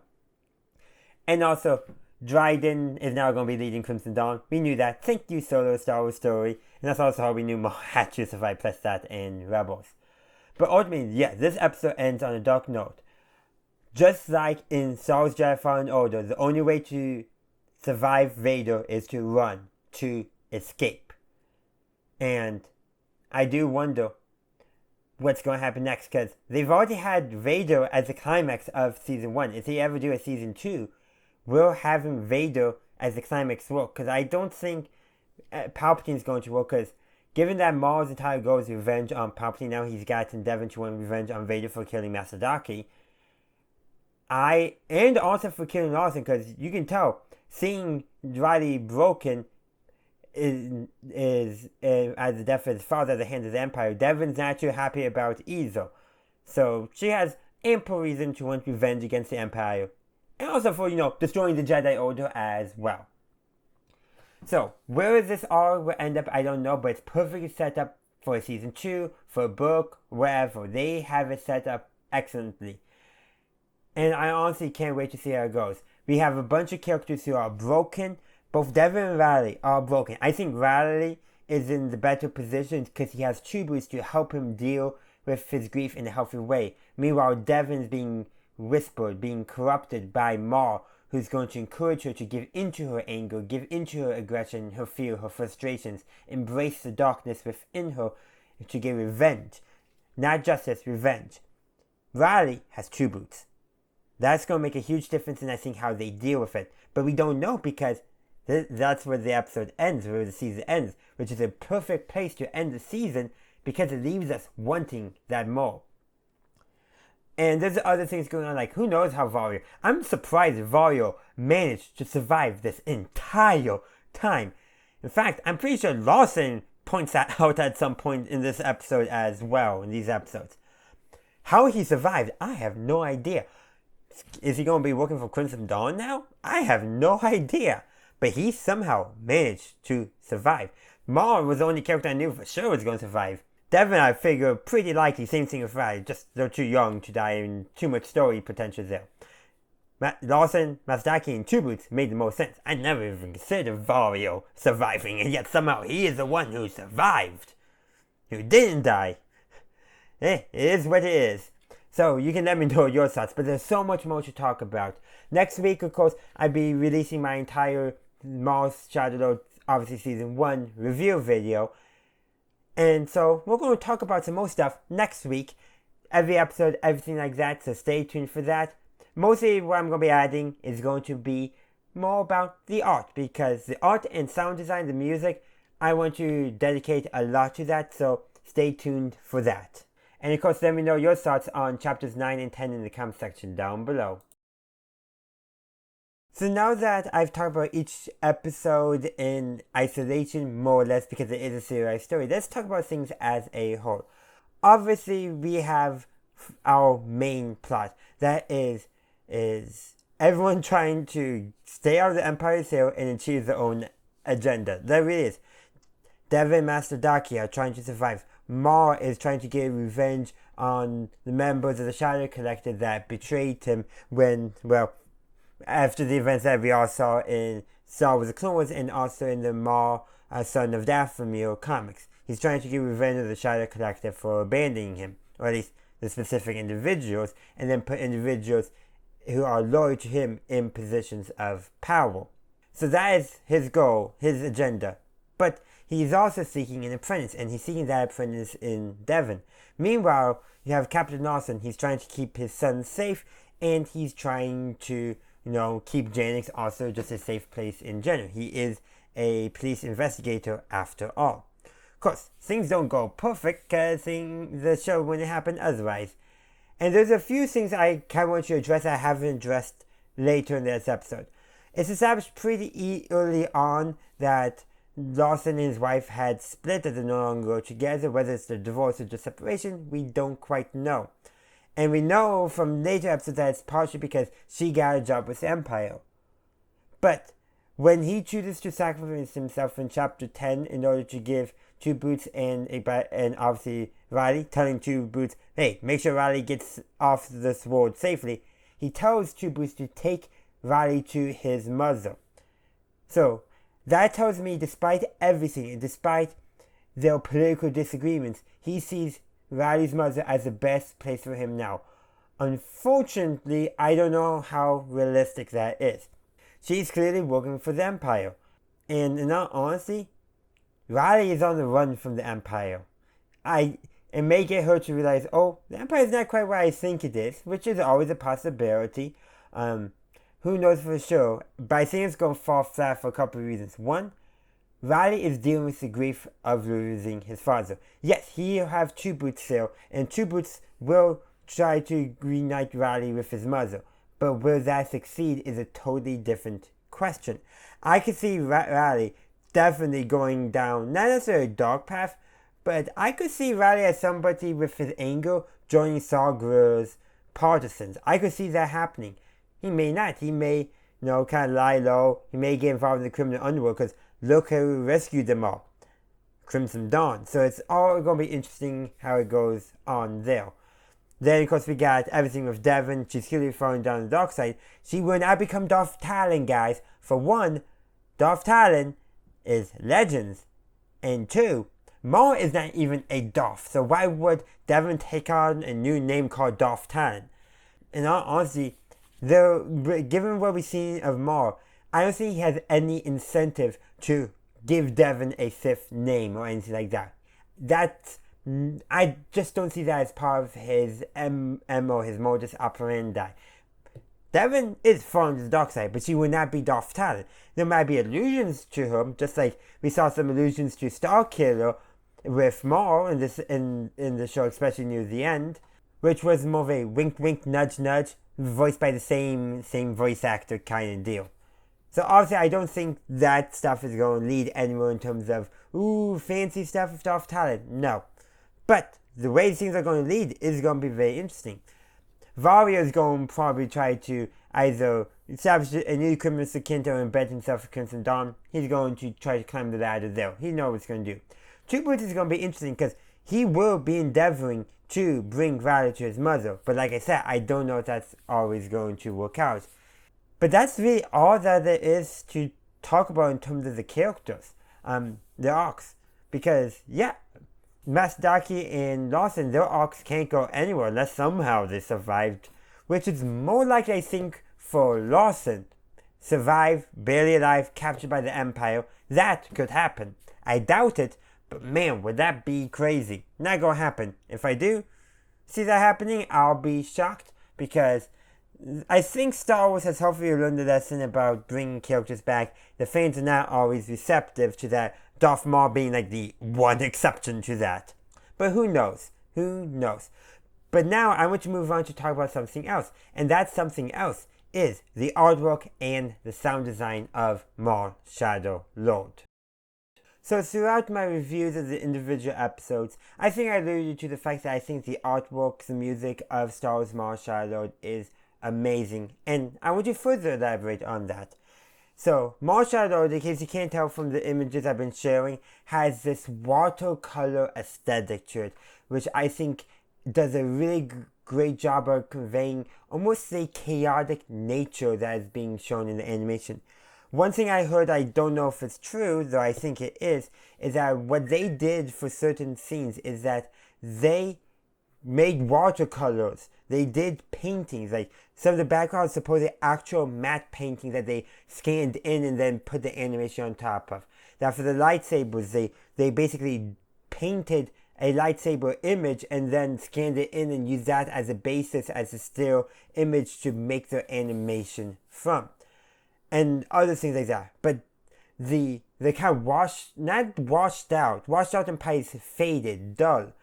And also, Dryden is now going to be leading Crimson Dawn. We knew that. Thank you, Solo Star Wars Story. And that's also how we knew Maul had to survive plus that in Rebels. But ultimately, yeah, this episode ends on a dark note. Just like in Star Wars Jedi Fallen Order, the only way to survive Vader is to run, to escape. And I do wonder what's going to happen next, because they've already had Vader as the climax of Season 1. If they ever do a Season 2, will having Vader as the climax work? Because I don't think Palpatine's going to work, because given that Maul's entire goal is revenge on Palpatine, now he's gotten Devon to want revenge on Vader for killing Masadaki. And also for killing Lawson, because you can tell, seeing Riley broken is as the death of his father at the hands of the Empire, Devon's not too happy about either. So she has ample reason to want revenge against the Empire. And also for, destroying the Jedi Order as well. So, where this all will end up, I don't know, but it's perfectly set up for a Season 2, for a book, wherever. They have it set up excellently. And I honestly can't wait to see how it goes. We have a bunch of characters who are broken. Both Devon and Riley are broken. I think Riley is in the better position because he has Two Boots to help him deal with his grief in a healthy way. Meanwhile, Devon's being whispered, being corrupted by Maul, who's going to encourage her to give into her anger, give into her aggression, her fear, her frustrations, embrace the darkness within her to get revenge. Not justice, revenge. Riley has Two Boots. That's going to make a huge difference in, I think, how they deal with it. But we don't know, because that's where the episode ends, where the season ends, which is a perfect place to end the season, because it leaves us wanting that more. And there's other things going on, like who knows how Vario. I'm surprised Vario managed to survive this entire time. In fact, I'm pretty sure Lawson points that out at some point in this episode as well, in these episodes. How he survived, I have no idea. Is he going to be working for Crimson Dawn now? I have no idea. But he somehow managed to survive. Maul was the only character I knew for sure was going to survive. Devon, I figure, pretty likely, same thing with Riley, just they're too young to die and too much story potential there. Lawson, Masdaki, and Two Boots made the most sense. I never even considered Vario surviving, and yet somehow he is the one who survived. Who didn't die. It is what it is. So, you can let me know your thoughts, but there's so much more to talk about. Next week, of course, I'll be releasing my entire Maul's Shadow, obviously Season 1 review video. And so, we're going to talk about some more stuff next week. Every episode, everything like that, so stay tuned for that. Mostly what I'm going to be adding is going to be more about the art, because the art and sound design, the music, I want to dedicate a lot to that, so stay tuned for that. And of course, let me know your thoughts on chapters 9 and 10 in the comment section down below. So now that I've talked about each episode in isolation, more or less, because it is a serialized story, let's talk about things as a whole. Obviously, we have our main plot. That is everyone trying to stay out of the Empire's Hill and achieve their own agenda. There it is. Devon and Master Daki are trying to survive. Maul is trying to get revenge on the members of the Shadow Collective that betrayed him when, well, after the events that we all saw in Star Wars: The Clone Wars and also in the Maul, Son of Dathomir comics. He's trying to get revenge of the Shadow Collective for abandoning him, or at least the specific individuals, and then put individuals who are loyal to him in positions of power. So that is his goal, his agenda. But he's also seeking an apprentice, and he's seeking that apprentice in Devon. Meanwhile, you have Captain Lawson. He's trying to keep his son safe, and he's trying to, keep Janix also just a safe place in general. He is a police investigator after all. Of course, things don't go perfect because the show wouldn't happen otherwise. And there's a few things I kind of want to address I haven't addressed later in this episode. It's established pretty early on that Lawson and his wife had split, that they're no longer together. Whether it's the divorce or the separation, we don't quite know. And we know from later episodes that it's partially because she got a job with the Empire. But when he chooses to sacrifice himself in chapter 10 in order to give Two Boots and obviously Riley, telling Two Boots, hey, make sure Riley gets off the sword safely, he tells Two Boots to take Riley to his mother. So, that tells me despite everything and despite their political disagreements, he sees Riley's mother as the best place for him now. Unfortunately, I don't know how realistic that is. She's clearly working for the Empire. And in all honesty, Riley is on the run from the Empire. It may get her to realize, the Empire is not quite what I think it is, which is always a possibility. Who knows for sure, but I think it's going to fall flat for a couple of reasons. One, Riley is dealing with the grief of losing his father. Yes, he'll have Two Boots still, and Two Boots will try to reunite Riley with his mother. But will that succeed is a totally different question. I could see Riley definitely going down, not necessarily a dark path, but I could see Riley as somebody with his anger joining Saw Gerrera's partisans. I could see that happening. He may not. He may, kind of lie low. He may get involved in the criminal underworld because look who rescued them all. Crimson Dawn. So it's all going to be interesting how it goes on there. Then, of course, we got everything with Devon. She's clearly falling down the dark side. She will not become Darth Talon, guys. For one, Darth Talon is Legends. And two, Maul is not even a Darth. So why would Devon take on a new name called Darth Talon? In all honesty, given what we've seen of Maul, I don't think he has any incentive to give Devon a Sith name or anything like that. I just don't see that as part of his MO, his modus operandi. Devon is falling to the dark side, but she will not be Darth Talon. There might be allusions to him, just like we saw some allusions to Starkiller with Maul in the show, especially near the end. which was more of a wink wink nudge nudge, voiced by the same voice actor kind of deal. So obviously I don't think that stuff is going to lead anywhere in terms of, ooh, fancy stuff with Darth talent. No. But the way things are going to lead is going to be very interesting. Varia is going to probably try to either establish a new criminal Quinto and embed himself in Crimson Dawn. He's going to try to climb the ladder there. He knows what he's going to do. Two Boots is going to be interesting because he will be endeavoring to bring Valia to his mother. But like I said, I don't know if that's always going to work out. But that's really all that there is to talk about in terms of the characters, the arcs. Because, yeah, Masdaki and Lawson, their arcs can't go anywhere unless somehow they survived. Which is more likely, I think, for Lawson. Survive, barely alive, captured by the Empire. That could happen. I doubt it, but man, would that be crazy. Not gonna happen. If I do see that happening, I'll be shocked because I think Star Wars has hopefully learned a lesson about bringing characters back. The fans are not always receptive to that, Darth Maul being like the one exception to that. But who knows? Who knows? But now I want to move on to talk about something else. And that something else is the artwork and the sound design of Maul Shadow Lord. So throughout my reviews of the individual episodes, I think I alluded to the fact that I think the artwork, the music of Star Wars Maul Shadow Lord is amazing, and I want to further elaborate on that. So, Maul Shadow Lord, in case you can't tell from the images I've been sharing, has this watercolor aesthetic to it, which I think does a really great job of conveying almost the chaotic nature that is being shown in the animation. One thing I heard, I don't know if it's true, though I think it is that what they did for certain scenes is that they made watercolors. They did paintings, like some of the backgrounds supposedly actual matte paintings that they scanned in and then put the animation on top of. Now for the lightsabers, they basically painted a lightsaber image and then scanned it in and used that as a basis, as a still image to make their animation from. And other things like that. But the kind of washed out and probably faded, dull,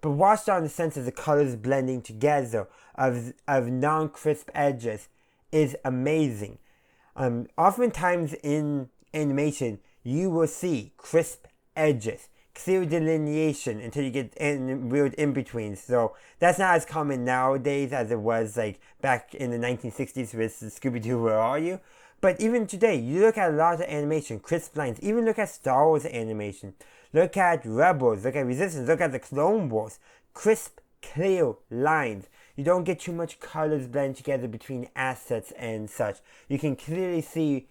but washed out in the sense of the colors blending together of non-crisp edges is amazing. Oftentimes in animation, you will see crisp edges, clear delineation until you get weird in-betweens. So that's not as common nowadays as it was like back in the 1960s with Scooby-Doo, Where Are You? But even today, you look at a lot of animation, crisp lines, even look at Star Wars animation. Look at Rebels, look at Resistance, look at the Clone Wars. Crisp, clear lines. You don't get too much colors blend together between assets and such. You can clearly see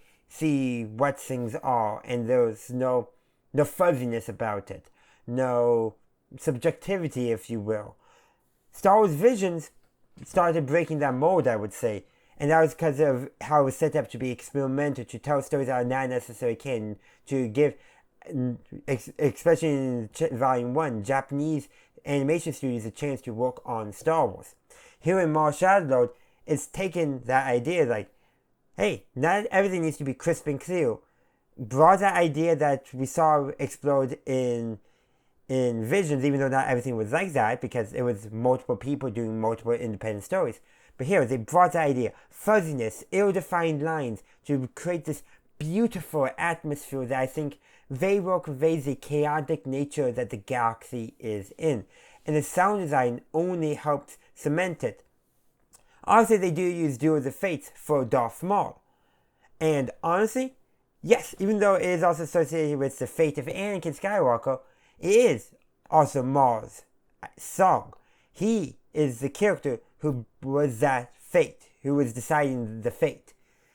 what things are, and there's no fuzziness about it. No subjectivity, if you will. Star Wars Visions started breaking that mold, I would say. And that was because of how it was set up to be experimental, to tell stories that are not necessarily canon, to give, especially in Volume 1, Japanese animation studios a chance to work on Star Wars. Here in Maul Shadow Lord, it's taken that idea like, hey, not everything needs to be crisp and clear. Brought that idea that we saw explode in Visions, even though not everything was like that, because it was multiple people doing multiple independent stories. But here, they brought the idea, fuzziness, ill-defined lines, to create this beautiful atmosphere that I think very well conveys the chaotic nature that the galaxy is in. And the sound design only helps cement it. Obviously, they do use Duel of the Fates for Darth Maul. And honestly, yes, even though it is also associated with the fate of Anakin Skywalker, it is also Maul's song. He is the character who was that fate, who was deciding the fate.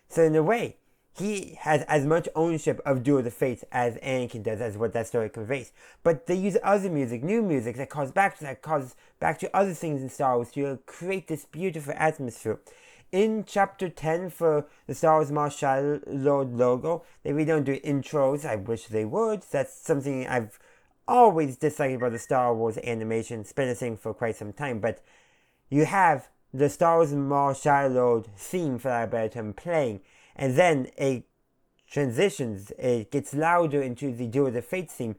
So in a way, he has as much ownership of Duel of the Fates as Anakin does, as what that story conveys. But they use other music, new music, that calls back to other things in Star Wars to create this beautiful atmosphere. In Chapter 10 for the Star Wars Maul Shadow Lord logo, they really don't do intros. I wish they would. That's something I've always disliked about the Star Wars animation. It's been a thing for quite some time, but you have the Star Wars Maul Shadow Lord theme, for that better term, playing, and then it transitions, it gets louder into the Duel of the Fates theme,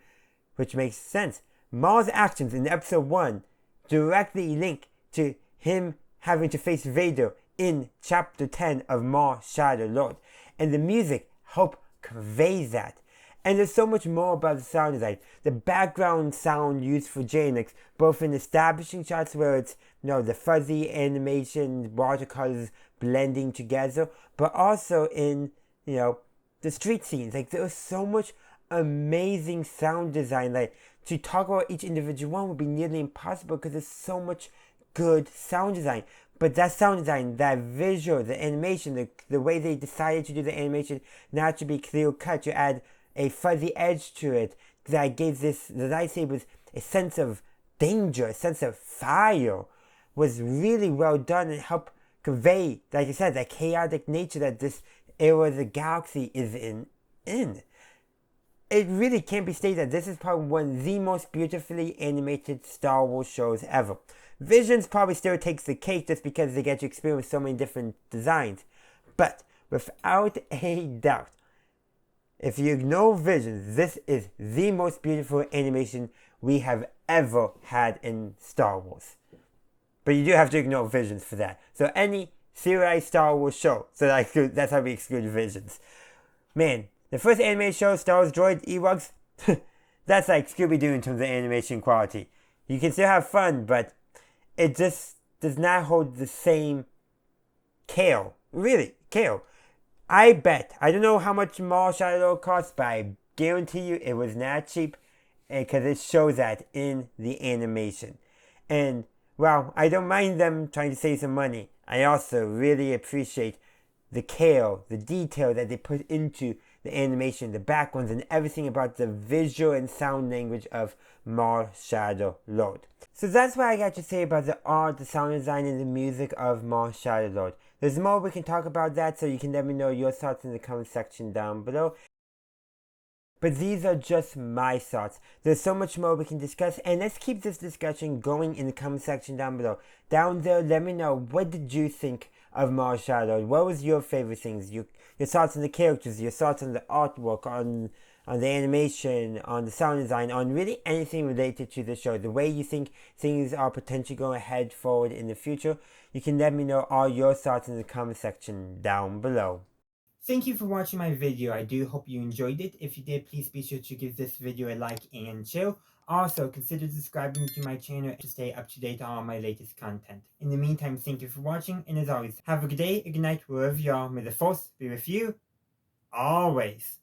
which makes sense. Maul's actions in Episode 1 directly link to him having to face Vader in Chapter 10 of Maul Shadow Lord. And the music helped convey that. And there's so much more about the sound design. The background sound used for Janix, both in establishing shots where it's, the fuzzy animation, watercolors blending together, but also in, the street scenes. Like, there was so much amazing sound design. Like, to talk about each individual one would be nearly impossible because there's so much good sound design. But that sound design, that visual, the animation, the way they decided to do the animation not to be clear cut, to add a fuzzy edge to it that gave the lightsabers a sense of danger, a sense of fire, was really well done and helped convey, like I said, that chaotic nature that this era of the galaxy is in. It really can't be stated that this is probably one of the most beautifully animated Star Wars shows ever. Visions probably still takes the cake just because they get to experience so many different designs. But without a doubt, if you ignore Visions, this is the most beautiful animation we have ever had in Star Wars. But you do have to ignore Visions for that. So any serialized Star Wars show, that's how we exclude Visions. Man, the first animated show, Star Wars Droid Ewoks, that's like Scooby-Doo in terms of animation quality. You can still have fun, but it just does not hold the same care. Really, care. I bet, I don't know how much Maul Shadow costs, but I guarantee you it was not cheap because it shows that in the animation. And, well, I don't mind them trying to save some money. I also really appreciate the care, the detail that they put into the animation, the backgrounds, and everything about the visual and sound language of Maul Shadow Lord. So that's what I got to say about the art, the sound design, and the music of Maul Shadow Lord. There's more we can talk about that, so you can let me know your thoughts in the comment section down below. But these are just my thoughts. There's so much more we can discuss, and let's keep this discussion going in the comment section down below. Down there, let me know, what did you think of Maul Shadow? What was your favorite things? Your thoughts on the characters, your thoughts on the artwork, on the animation, on the sound design, on really anything related to the show. The way you think things are potentially going to head forward in the future. You can let me know all your thoughts in the comment section down below. Thank you for watching my video. I do hope you enjoyed it. If you did, please be sure to give this video a like and share. Also, consider subscribing to my channel to stay up to date on all my latest content. In the meantime, thank you for watching, and as always, have a good day, a good night, wherever you are. May the Force be with you, always.